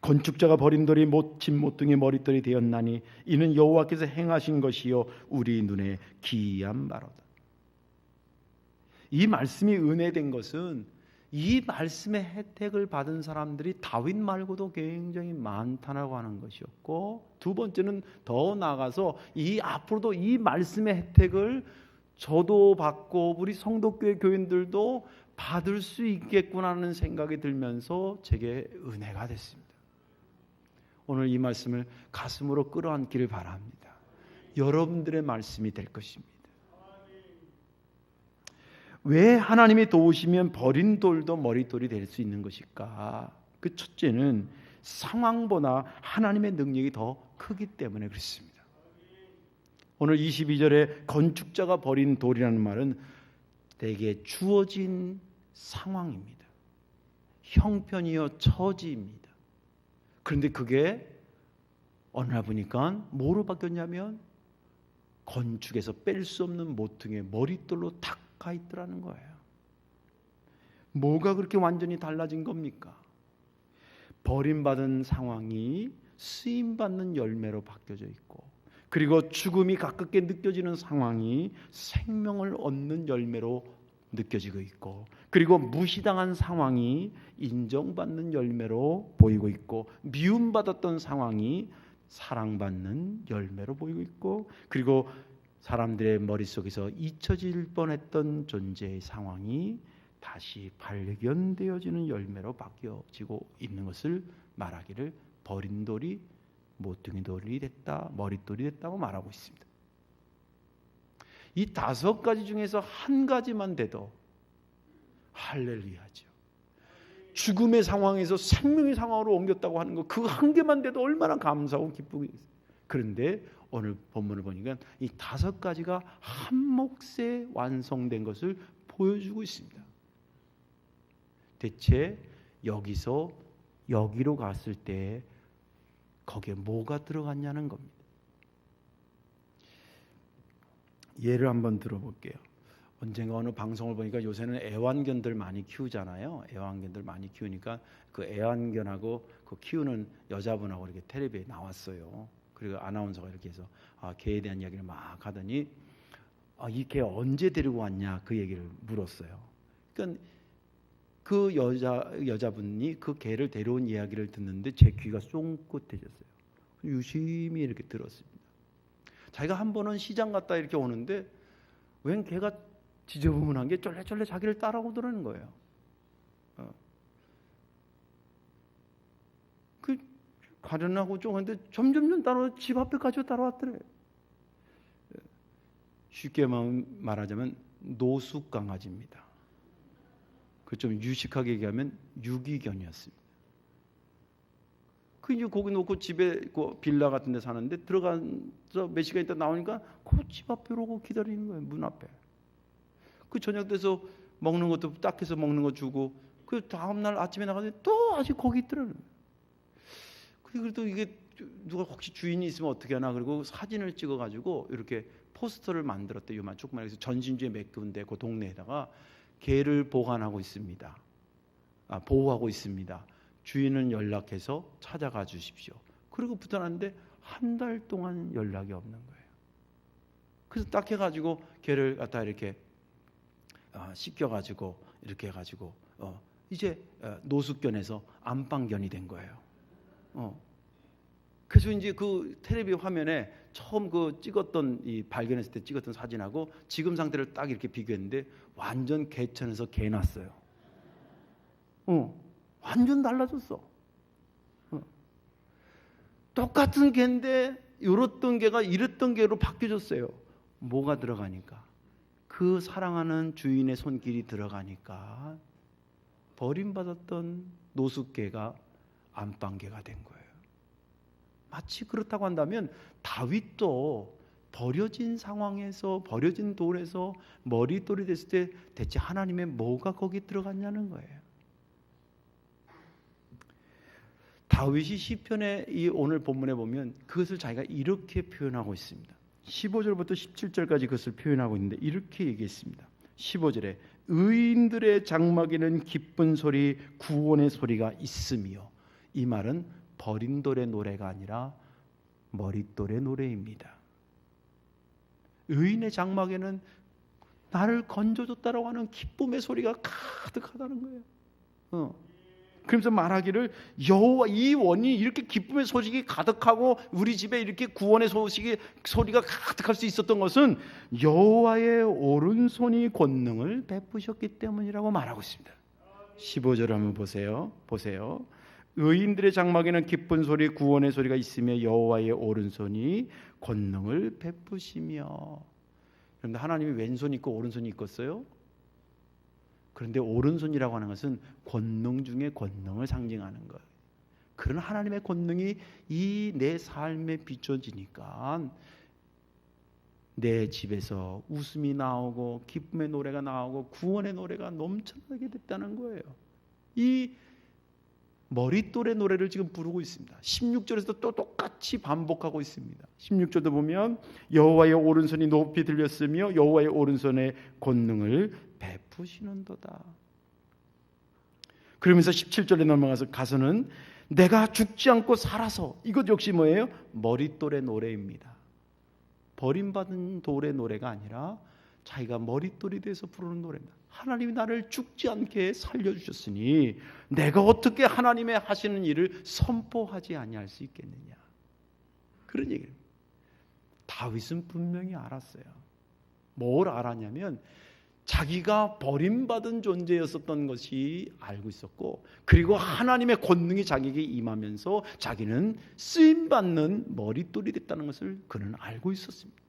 건축자가 버린 돌이 진 모퉁이 머릿돌이 되었나니 이는 여호와께서 행하신 것이요 우리 눈에 기이한 바로다. 이 말씀이 은혜된 것은 이 말씀의 혜택을 받은 사람들이 다윗 말고도 굉장히 많다라고 하는 것이었고, 두 번째는 더 나아가서 이 앞으로도 이 말씀의 혜택을 저도 받고 우리 성도교회 교인들도 받을 수 있겠구나 하는 생각이 들면서 제게 은혜가 됐습니다. 오늘 이 말씀을 가슴으로 끌어안기를 바랍니다. 여러분들의 말씀이 될 것입니다. 왜 하나님이 도우시면 버린 돌도 머릿돌이 될 수 있는 것일까? 그 첫째는 상황보다 하나님의 능력이 더 크기 때문에 그렇습니다. 오늘 22절에 건축자가 버린 돌이라는 말은 내게 주어진 상황입니다. 형편이요 처지입니다. 그런데 그게 어느 날 보니까 뭐로 바뀌었냐면 건축에서 뺄 수 없는 모퉁이에 머릿돌로 탁 가 있더라는 거예요. 뭐가 그렇게 완전히 달라진 겁니까? 버림받은 상황이 쓰임받는 열매로 바뀌어져 있고, 그리고 죽음이 가깝게 느껴지는 상황이 생명을 얻는 열매로 느껴지고 있고, 그리고 무시당한 상황이 인정받는 열매로 보이고 있고, 미움받았던 상황이 사랑받는 열매로 보이고 있고, 그리고 사람들의 머릿속에서 잊혀질 뻔했던 존재의 상황이 다시 발견되어지는 열매로 바뀌어지고 있는 것을 말하기를 버린 돌이 모퉁이 돌이 됐다, 머릿돌이 됐다고 말하고 있습니다. 이 5가지 중에서 한 가지만 돼도 할렐루야죠. 죽음의 상황에서 생명의 상황으로 옮겼다고 하는 것, 그 한 개만 돼도 얼마나 감사하고 기쁘겠어요. 그런데 오늘 본문을 보니까 이 5가지가 한 몫에 완성된 것을 보여주고 있습니다. 대체 여기서 여기로 갔을 때 거기에 뭐가 들어갔냐는 겁니다. 예를 한번 들어볼게요. 언젠가 어느 방송을 보니까 요새는 애완견들 많이 키우잖아요. 애완견들 많이 키우니까 그 애완견하고 그 키우는 여자분하고 이렇게 텔레비에 나왔어요. 그리고 아나운서가 이렇게 해서 개에 대한 이야기를 막 하더니 이 개 언제 데리고 왔냐 그 얘기를 물었어요. 그러니까 그 여자분이 그 개를 데려온 이야기를 듣는데 제 귀가 쫑긋해졌어요. 유심히 이렇게 들었습니다. 자기가 한 번은 시장 갔다 이렇게 오는데 웬 개가 지저분한 게 쫄래쫄래 자기를 따라오더라는 거예요. 가려나고 쫑했는데 점점 집 앞에까지 따라왔더래. 쉽게 말하자면 노숙 강아지입니다. 그 좀 유식하게 얘기하면 유기견이었습니다. 그 이제 거기 놓고 집에 그 빌라 같은 데 사는데 들어가서 몇 시간 있다 나오니까 그 집 앞에 오고 기다리는 거예요. 문 앞에. 그 저녁 돼서 먹는 것도 딱 해서 먹는 거 주고, 그 다음날 아침에 나가서 또 아직 거기 있더라고요. 그래도 이게 누가 혹시 주인이 있으면 어떻게 하나, 그리고 사진을 찍어가지고 이렇게 포스터를 만들었대. 요만 조그만 해서 전신주에 몇 군데 그 동네에다가 개를 보관하고 있습니다. 보호하고 있습니다. 주인은 연락해서 찾아가 주십시오. 그리고 붙여놨는데 한 달 동안 연락이 없는 거예요. 그래서 딱 해가지고 개를 갖다 이렇게 씻겨가지고 이렇게 해가지고 이제 노숙견에서 안방견이 된 거예요. 그래서 이제 그 텔레비 화면에 처음 그 찍었던 이 발견했을 때 찍었던 사진하고 지금 상태를 딱 이렇게 비교했는데 완전 개천에서 개 났어요. 완전 달라졌어. 똑같은 개인데 이랬던 개가 이랬던 개로 바뀌어졌어요. 뭐가 들어가니까? 그 사랑하는 주인의 손길이 들어가니까 버림받았던 노숙개가 안방개가 된 거예요. 마치 그렇다고 한다면 다윗도 버려진 상황에서, 버려진 돌에서 머릿돌이 됐을 때 대체 하나님의 뭐가 거기 들어갔냐는 거예요. 다윗이 시편의 이 오늘 본문에 보면 그것을 자기가 이렇게 표현하고 있습니다. 15절부터 17절까지 그것을 표현하고 있는데 이렇게 얘기했습니다. 15절에 의인들의 장막에는 기쁜 소리, 구원의 소리가 있으며, 이 말은 버린 돌의 노래가 아니라 머릿돌의 노래입니다. 의인의 장막에는 나를 건져줬다라고 하는 기쁨의 소리가 가득하다는 거예요. 그러면서 말하기를 여호와 이 원이 이렇게 기쁨의 소식이 가득하고 우리 집에 이렇게 구원의 소리가 가득할 수 있었던 것은 여호와의 오른손이 권능을 베푸셨기 때문이라고 말하고 있습니다. 15절 한번 보세요. 의인들의 장막에는 기쁜 소리 구원의 소리가 있으며 여호와의 오른손이 권능을 베푸시며. 그런데 하나님이 왼손이 있고 오른손이 있겠어요? 그런데 오른손이라고 하는 것은 권능 중에 권능을 상징하는 거예요. 그런 하나님의 권능이 이 내 삶에 비춰지니까 내 집에서 웃음이 나오고 기쁨의 노래가 나오고 구원의 노래가 넘쳐나게 됐다는 거예요. 이 머릿돌의 노래를 지금 부르고 있습니다. 16절에서도 또 똑같이 반복하고 있습니다. 16절도 보면 여호와의 오른손이 높이 들렸으며 여호와의 오른손의 권능을 베푸시는도다. 그러면서 17절에 넘어가서 가서는 내가 죽지 않고 살아서, 이것 역시 뭐예요? 머릿돌의 노래입니다. 버림받은 돌의 노래가 아니라 자기가 머릿돌이 돼서 부르는 노래입니다. 하나님이 나를 죽지 않게 살려주셨으니 내가 어떻게 하나님의 하시는 일을 선포하지 아니할 수 있겠느냐, 그런 얘기를. 다윗은 분명히 알았어요. 뭘 알았냐면 자기가 버림받은 존재였었던 것이 알고 있었고, 그리고 하나님의 권능이 자기에게 임하면서 자기는 쓰임받는 머릿돌이 됐다는 것을 그는 알고 있었습니다.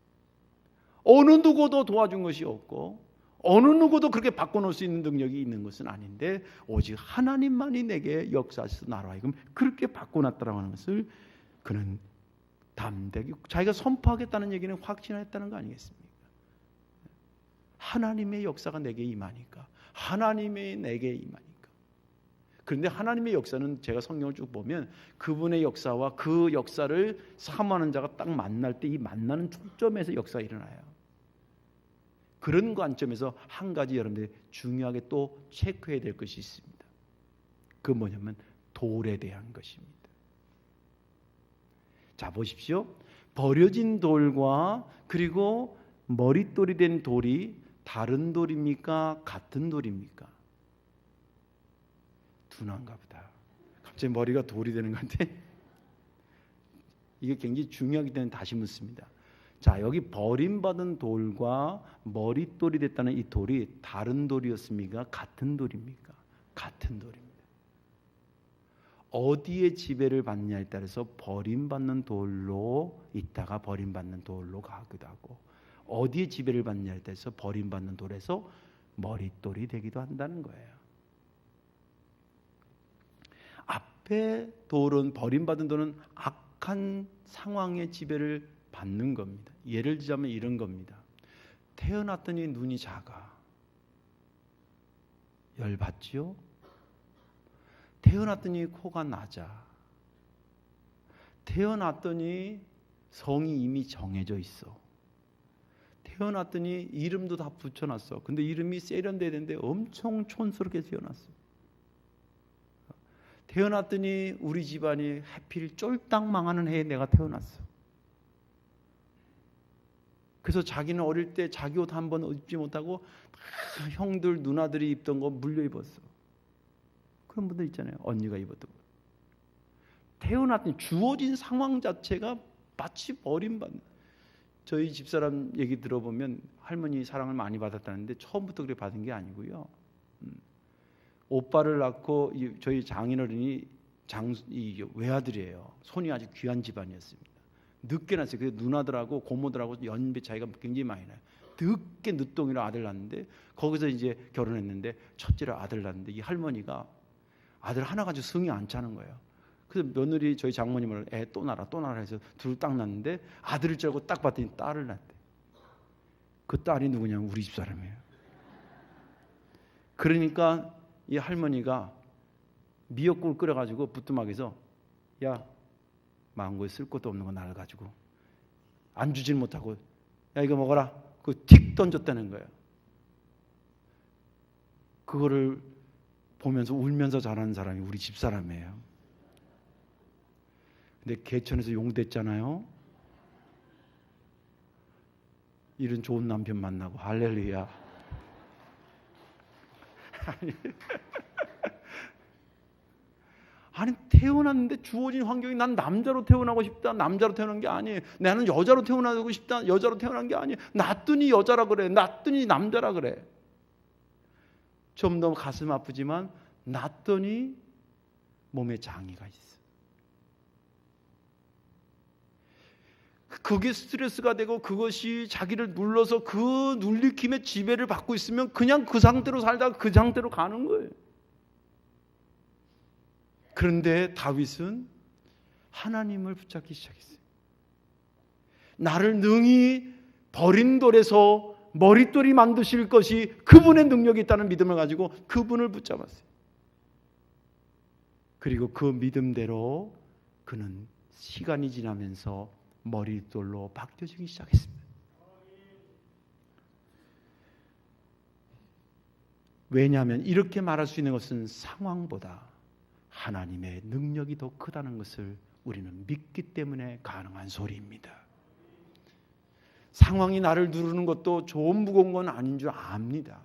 어느 누구도 도와준 것이 없고 어느 누구도 그렇게 바꿔놓을 수 있는 능력이 있는 것은 아닌데 오직 하나님만이 내게 역사하셔서 나로 하여금 그렇게 바꿔놨다라고 하는 것을 그는 담대하게, 자기가 선포하겠다는 얘기는 확신했다는 거 아니겠습니까? 하나님의 역사가 내게 임하니까, 하나님의 내게 임하니까. 그런데 하나님의 역사는 제가 성경을 쭉 보면 그분의 역사와 그 역사를 사모하는 자가 딱 만날 때 이 만나는 초점에서 역사가 일어나요. 그런 관점에서 한 가지 여러분들이 중요하게 또 체크해야 될 것이 있습니다. 그건 뭐냐면 돌에 대한 것입니다. 자, 보십시오. 버려진 돌과 그리고 머릿돌이 된 돌이 다른 돌입니까? 같은 돌입니까? 둔한가 보다. 갑자기 머리가 돌이 되는 건데 이게 굉장히 중요하기 때문에 다시 묻습니다. 자, 여기 버림받은 돌과 머릿돌이 됐다는 이 돌이 다른 돌이었습니까? 같은 돌입니까? 같은 돌입니다. 어디에 지배를 받느냐에 따라서 버림받는 돌로 있다가 버림받는 돌로 가기도 하고, 어디에 지배를 받느냐에 따라서 버림받는 돌에서 머릿돌이 되기도 한다는 거예요. 앞에 돌은, 버림받은 돌은 악한 상황의 지배를 받는 겁니다. 예를 들자면 이런 겁니다. 태어났더니 눈이 작아. 열받지요? 태어났더니 코가 낮아. 태어났더니 성이 이미 정해져 있어. 태어났더니 이름도 다 붙여놨어. 근데 이름이 세련돼야 되는데 엄청 촌스럽게 태어났어. 태어났더니 우리 집안이 하필 쫄딱 망하는 해에 내가 태어났어. 그래서 자기는 어릴 때 자기 옷 한 번 입지 못하고 형들 누나들이 입던 거 물려 입었어. 그런 분들 있잖아요. 언니가 입었던 거. 태어났더니 주어진 상황 자체가 마치 버림받는. 저희 집사람 얘기 들어보면 할머니 사랑을 많이 받았다는데 처음부터 그렇게 받은 게 아니고요. 오빠를 낳고 저희 장인어른이 외아들이에요. 손이 아주 귀한 집안이었습니다. 늦게 낳았어요. 그래서 누나들하고 고모들하고 연배 차이가 굉장히 많이 나요. 늦게 늦둥이로 아들 낳는데 거기서 이제 결혼했는데 첫째로 아들 낳는데 이 할머니가 아들 하나 가지고 성이 안 차는 거예요. 그래서 며느리 저희 장모님을 애 또 낳아 해서 둘 딱 낳는데 아들을 줄 알고 딱 봤더니 딸을 낳대. 그 딸이 누구냐면 우리 집 사람이에요. 그러니까 이 할머니가 미역국을 끓여가지고 부뚜막에서 야, 망고에 쓸 것도 없는 거 나를 가지고 안 주질 못하고 야 이거 먹어라. 그거 틱 던졌다는 거예요. 그거를 보면서 울면서 자라는 사람이 우리 집 사람이에요. 근데 개천에서 용됐잖아요. 이런 좋은 남편 만나고 할렐루야. 아니, 태어났는데 주어진 환경이 난 남자로 태어나고 싶다. 남자로 태어난 게 아니에요. 나는 여자로 태어나고 싶다. 여자로 태어난 게 아니에요. 낳더니 여자라 그래. 낳더니 남자라 그래. 좀 더 가슴 아프지만 낳더니 몸에 장애가 있어. 그게 스트레스가 되고 그것이 자기를 눌러서 그 눌리킴의 지배를 받고 있으면 그냥 그 상태로 살다가 그 상태로 가는 거예요. 그런데 다윗은 하나님을 붙잡기 시작했어요. 나를 능히 버린 돌에서 머릿돌이 만드실 것이 그분의 능력이 있다는 믿음을 가지고 그분을 붙잡았어요. 그리고 그 믿음대로 그는 시간이 지나면서 머릿돌로 바뀌어지기 시작했습니다. 왜냐하면 이렇게 말할 수 있는 것은 상황보다 하나님의 능력이 더 크다는 것을 우리는 믿기 때문에 가능한 소리입니다. 상황이 나를 누르는 것도 좋은 무거운 건 아닌 줄 압니다.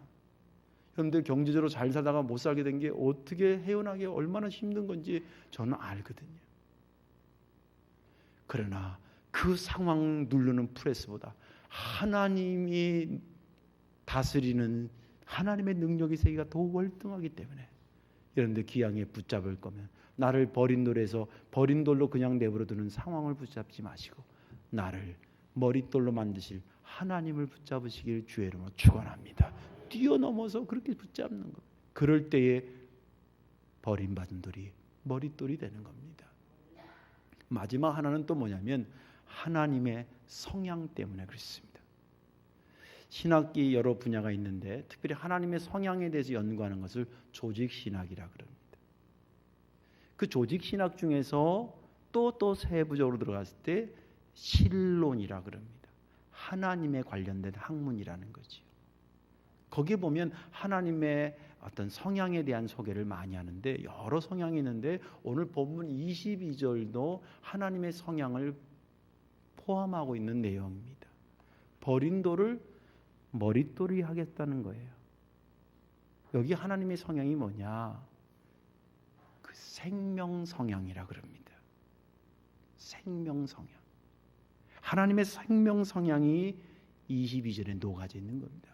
여러분들 경제적으로 잘 살다가 못 살게 된 게 어떻게 헤어나기 얼마나 힘든 건지 저는 알거든요. 그러나 그 상황 누르는 프레스보다 하나님이 다스리는 하나님의 능력의 세계가 더 월등하기 때문에 여러분들 기왕에 붙잡을 거면 나를 버린 돌에서 버린 돌로 그냥 내버려 두는 상황을 붙잡지 마시고 나를 머릿돌로 만드실 하나님을 붙잡으시길 주의 이름으로 축원합니다. 뛰어넘어서 그렇게 붙잡는 것. 그럴 때에 버림받은 돌이 머릿돌이 되는 겁니다. 마지막 하나는 또 뭐냐면 하나님의 성향 때문에 그렇습니다. 신학기 여러 분야가 있는데 특별히 하나님의 성향에 대해서 연구하는 것을 조직신학이라 그럽니다. 그 조직신학 중에서 또 세부적으로 들어갔을 때 신론이라 그럽니다. 하나님에 관련된 학문이라는 거죠. 거기에 보면 하나님의 어떤 성향에 대한 소개를 많이 하는데 여러 성향이 있는데 오늘 본문 22절도 하나님의 성향을 포함하고 있는 내용입니다. 버린 돌을 머릿돌이 하겠다는 거예요. 여기 하나님의 성향이 뭐냐? 그 생명 성향이라 그럽니다. 생명 성향. 하나님의 생명 성향이 22절에 녹아져 있는 겁니다.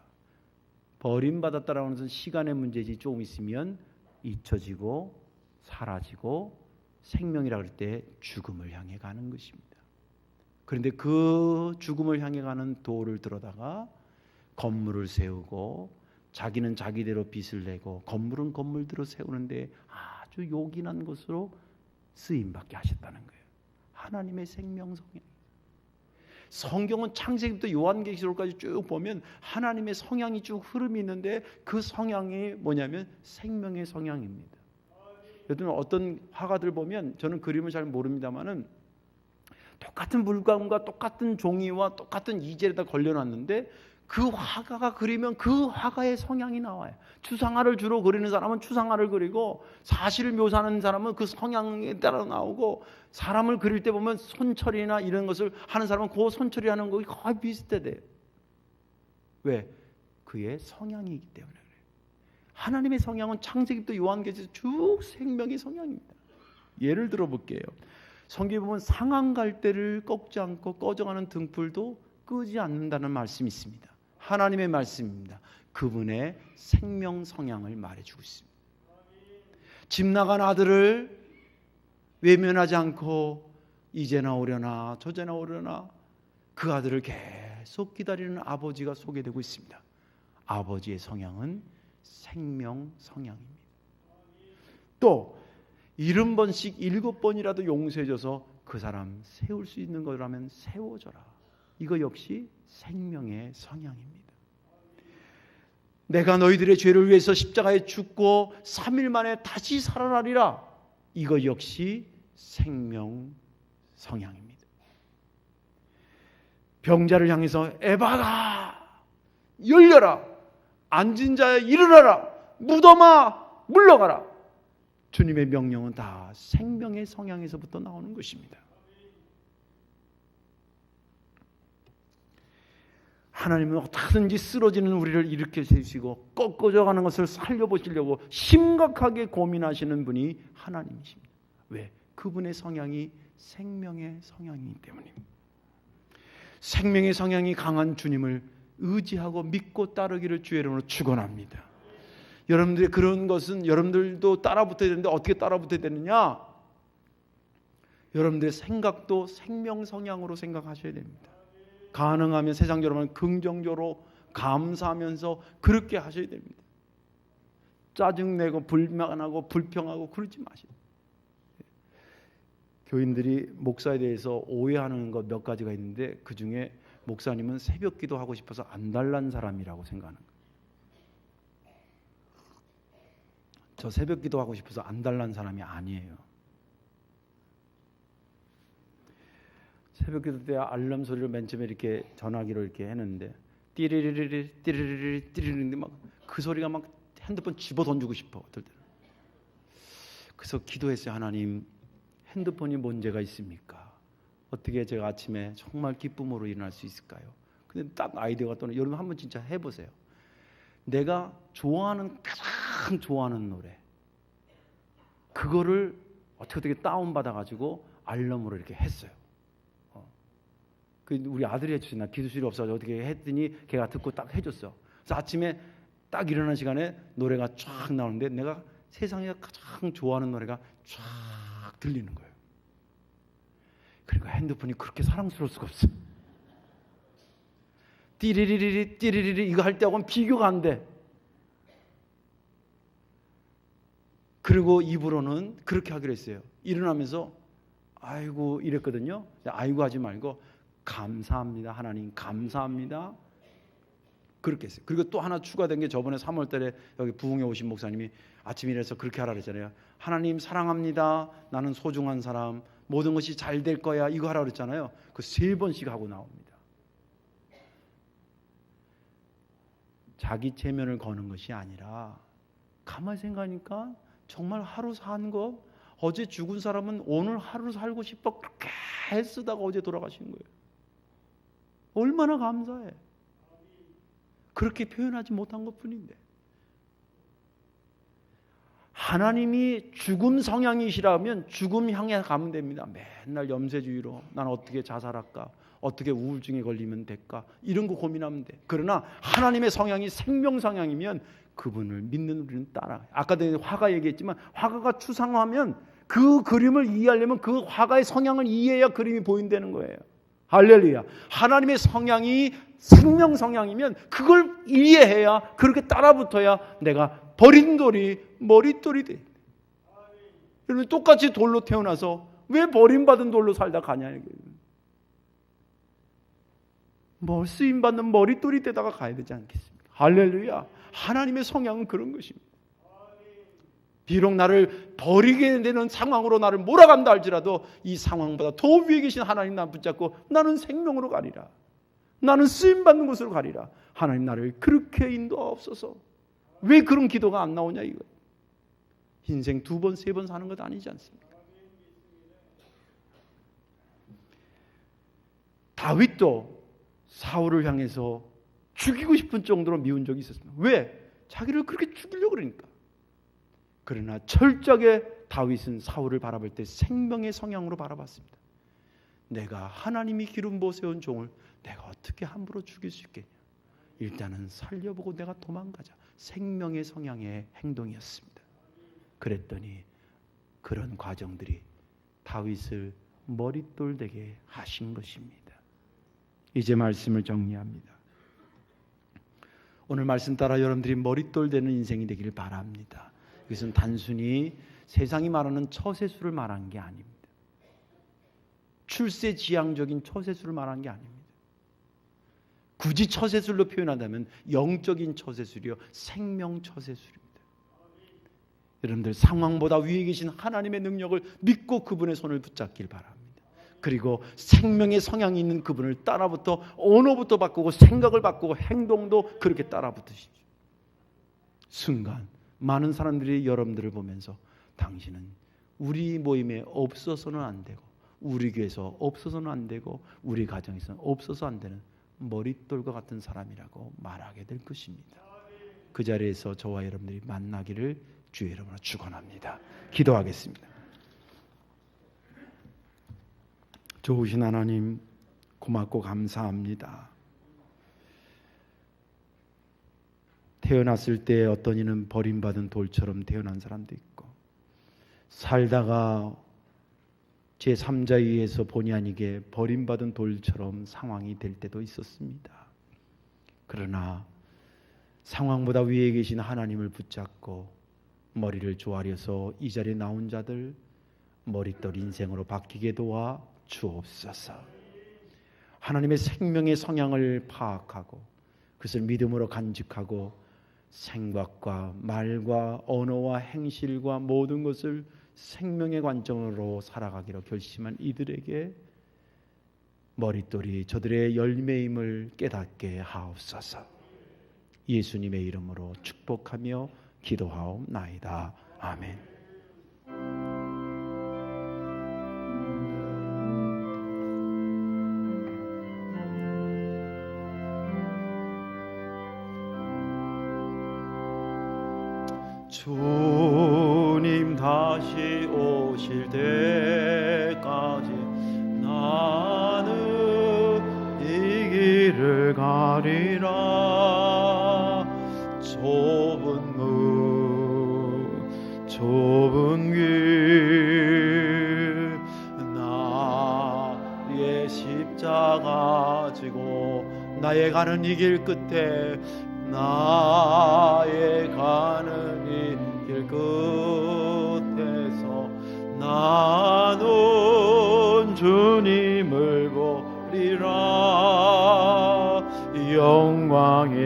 버림받았다라는 것은 시간의 문제지 조금 있으면 잊혀지고 사라지고 생명이라 그럴 때 죽음을 향해 가는 것입니다. 그런데 그 죽음을 향해 가는 도를 들어다가 건물을 세우고 자기는 자기대로 빚을 내고 건물은 건물대로 세우는데 아주 요긴한 것으로 쓰임받게 하셨다는 거예요. 하나님의 생명 성향. 성경은 창세기부터 요한계시록까지 쭉 보면 하나님의 성향이 쭉 흐름이 있는데 그 성향이 뭐냐면 생명의 성향입니다. 여러분 어떤 화가들 보면 저는 그림을 잘 모릅니다만은 똑같은 물감과 똑같은 종이와 똑같은 이젤에다 걸려놨는데 그 화가가 그리면 그 화가의 성향이 나와요. 추상화를 주로 그리는 사람은 추상화를 그리고 사실을 묘사하는 사람은 그 성향에 따라 나오고 사람을 그릴 때 보면 손처리나 이런 것을 하는 사람은 그 손처리하는 것이 거의 비슷해요. 왜? 그의 성향이기 때문에 그래요. 하나님의 성향은 창세기부터 요한계시록 쭉 생명의 성향입니다. 예를 들어 볼게요. 성경에 보면 상한 갈대를 꺾지 않고 꺼져가는 등불도 끄지 않는다는 말씀이 있습니다. 하나님의 말씀입니다. 그분의 생명 성향을 말해주고 있습니다. 집 나간 아들을 외면하지 않고 이제나 오려나 저제나 오려나 그 아들을 계속 기다리는 아버지가 소개되고 있습니다. 아버지의 성향은 생명 성향입니다. 또 70번씩 7번이라도 용서해줘서 그 사람 세울 수 있는 거라면 세워줘라. 이거 역시 생명의 성향입니다. 내가 너희들의 죄를 위해서 십자가에 죽고 3일 만에 다시 살아나리라. 이거 역시 생명 성향입니다. 병자를 향해서 에바다 열려라. 앉은 자야 일어나라. 무덤아 물러가라. 주님의 명령은 다 생명의 성향에서부터 나오는 것입니다. 하나님은 어떻게든지 쓰러지는 우리를 일으켜 세우시고 꺾어져 가는 것을 살려보시려고 심각하게 고민하시는 분이 하나님이십니다. 왜? 그분의 성향이 생명의 성향이기 때문입니다. 생명의 성향이 강한 주님을 의지하고 믿고 따르기를 주의 이름으로 축원합니다. 여러분들의 그런 것은 여러분들도 따라붙어야 되는데 어떻게 따라붙어야 되느냐? 여러분들의 생각도 생명 성향으로 생각하셔야 됩니다. 가능하면 세상적으로는 긍정적으로 감사하면서 그렇게 하셔야 됩니다. 짜증내고 불만하고 불평하고 그러지 마세요. 교인들이 목사에 대해서 오해하는 것 몇 가지가 있는데 그 중에 목사님은 새벽 기도하고 싶어서 안달난 사람이라고 생각하는 거예요. 저 새벽 기도하고 싶어서 안달난 사람이 아니에요. 새벽 기도 때 알람 소리를 맨 처음에 이렇게 전화기로 이렇게 했는데 띠리리리 띠리리리 띠리리리 막 그 소리가 막 핸드폰 집어 던지고 싶어 어떨 때는. 그래서 기도했어요. 하나님, 핸드폰이 문제가 있습니까? 어떻게 제가 아침에 정말 기쁨으로 일어날 수 있을까요? 근데 딱 아이디어가 떠나. 여러분 한번 진짜 해보세요. 내가 좋아하는 가장 좋아하는 노래 그거를 어떻게 다운받아가지고 알람으로 이렇게 했어요. 우리 아들이 해주신 기술이 없어서 어떻게 했더니 걔가 듣고 딱 해줬어. 그래서 아침에 딱 일어나는 시간에 노래가 쫙 나오는데 내가 세상에 가장 좋아하는 노래가 쫙 들리는 거예요. 그리고 핸드폰이 그렇게 사랑스러울 수가 없어. 띠리리리리 띠리리리 이거 할 때하고는 비교가 안 돼. 그리고 입으로는 그렇게 하기로 했어요. 일어나면서 아이고 이랬거든요. 아이고 하지 말고 감사합니다. 하나님 감사합니다. 그렇게 했어요. 그리고 또 하나 추가된 게 저번에 3월 달에 여기 부흥에 오신 목사님이 아침에 일어나서 그렇게 하라 그랬잖아요. 하나님 사랑합니다. 나는 소중한 사람. 모든 것이 잘 될 거야. 이거 하라 그랬잖아요. 그 3번씩 하고 나옵니다. 자기 체면을 거는 것이 아니라 가만히 생각하니까 정말 하루 사는 거 어제 죽은 사람은 오늘 하루 살고 싶어 그렇게 애쓰다가 어제 돌아가신 거예요. 얼마나 감사해. 그렇게 표현하지 못한 것뿐인데 하나님이 죽음 성향이시라면 죽음 향해 가면 됩니다. 맨날 염세주의로 난 어떻게 자살할까? 어떻게 우울증에 걸리면 될까? 이런 거 고민하면 돼. 그러나 하나님의 성향이 생명 성향이면 그분을 믿는 우리는 따라가요. 아까 전에 화가 얘기했지만 화가가 추상화하면 그 그림을 이해하려면 그 화가의 성향을 이해해야 그림이 보인다는 거예요. 할렐루야. 하나님의 성향이 생명 성향이면 그걸 이해해야 그렇게 따라붙어야 내가 버린 돌이 머릿돌이 돼. 여러분 똑같이 돌로 태어나서 왜 버림받은 돌로 살다 가냐 이거예요. 뭐 쓰임받는 머릿돌이 되다가 가야 되지 않겠습니까? 할렐루야. 하나님의 성향은 그런 것입니다. 비록 나를 버리게 되는 상황으로 나를 몰아간다 할지라도 이 상황보다 더 위에 계신 하나님 나 붙잡고 나는 생명으로 가리라. 나는 쓰임받는 곳으로 가리라. 하나님 나를 그렇게 인도하옵소서. 왜 그런 기도가 안 나오냐 이거. 인생 2번 3번 사는 것 아니지 않습니까? 다윗도 사울을 향해서 죽이고 싶은 정도로 미운 적이 있었습니다. 왜? 자기를 그렇게 죽이려고 그러니까. 그러나 철저하게 다윗은 사울을 바라볼 때 생명의 성향으로 바라봤습니다. 내가 하나님이 기름 부어 세운 종을 내가 어떻게 함부로 죽일 수 있겠냐. 일단은 살려보고 내가 도망가자. 생명의 성향의 행동이었습니다. 그랬더니 그런 과정들이 다윗을 머릿돌 되게 하신 것입니다. 이제 말씀을 정리합니다. 오늘 말씀 따라 여러분들이 머릿돌 되는 인생이 되기를 바랍니다. 이것은 단순히 세상이 말하는 처세술을 말한 게 아닙니다. 출세지향적인 처세술을 말한 게 아닙니다. 굳이 처세술로 표현한다면 영적인 처세술이요, 생명 처세술입니다. 여러분들 상황보다 위에 계신 하나님의 능력을 믿고 그분의 손을 붙잡길 바랍니다. 그리고 생명의 성향이 있는 그분을 따라붙어 언어부터 바꾸고 생각을 바꾸고 행동도 그렇게 따라붙으십시오. 순간 많은 사람들이 여러분들을 보면서 당신은 우리 모임에 없어서는 안 되고 우리 교회에서 없어서는 안 되고 우리 가정에서는 없어서 안 되는 머릿돌과 같은 사람이라고 말하게 될 것입니다. 그 자리에서 저와 여러분들이 만나기를 주의 이름으로 축원합니다. 기도하겠습니다. 좋으신 하나님, 고맙고 감사합니다. 태어났을 때 어떤 이는 버림받은 돌처럼 태어난 사람도 있고, 살다가 제3자 위에서 본의 아니게 버림받은 돌처럼 상황이 될 때도 있었습니다. 그러나 상황보다 위에 계신 하나님을 붙잡고 머리를 조아려서 이 자리에 나온 자들 머릿돌 인생으로 바뀌게 도와 주옵소서. 하나님의 생명의 성향을 파악하고 그것을 믿음으로 간직하고 생각과 말과 언어와 행실과 모든 것을 생명의 관점으로 살아가기로 결심한 이들에게 머릿돌이 저들의 열매임을 깨닫게 하옵소서. 예수님의 이름으로 축복하며 기도하옵나이다. 아멘. 주님 다시 오실 때까지 나는 이 길을 가리라. 좁은 길 나의 십자가 지고 나의 가는 이 길 끝에 나의 가는 이 길 끝에서 나는 주님을 보리라. 영광의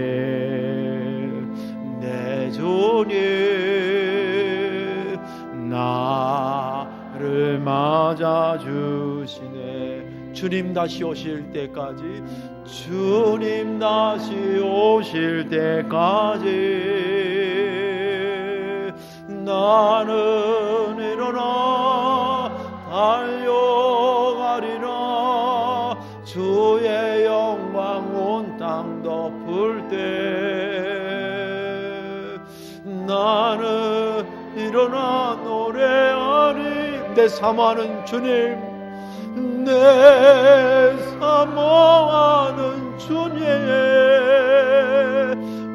내 주님 나를 맞아주시네. 주님 다시 오실 때까지, 주님 다시 오실 때까지 나는 일어나 달려가리라. 주의 영광 온 땅 덮을 때 나는 일어나 노래하리. 내 사모하는 주님, 내 사모하는 주님,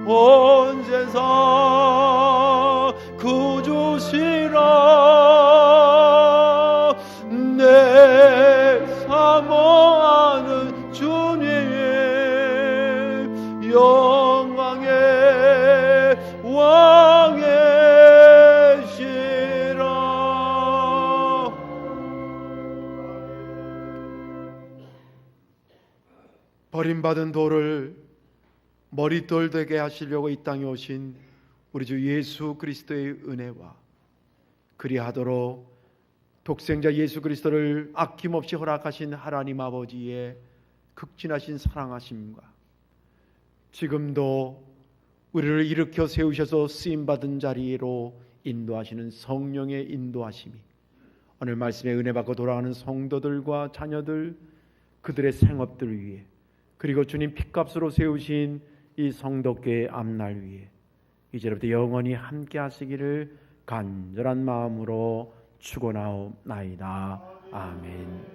온 세상 구주시라. 내 사모하는 주님, 영광의 왕이시라. 버림받은 돌을 머릿돌 되게 하시려고 이 땅에 오신 우리 주 예수 그리스도의 은혜와 그리하도록 독생자 예수 그리스도를 아낌없이 허락하신 하나님 아버지의 극진하신 사랑하심과 지금도 우리를 일으켜 세우셔서 쓰임받은 자리로 인도하시는 성령의 인도하심이 오늘 말씀에 은혜 받고 돌아가는 성도들과 자녀들, 그들의 생업들 위해, 그리고 주님 핏값으로 세우신 이 성도교회 앞날 위에 이제부터 영원히 함께 하시기를 간절한 마음으로 축원하옵나이다. 아멘.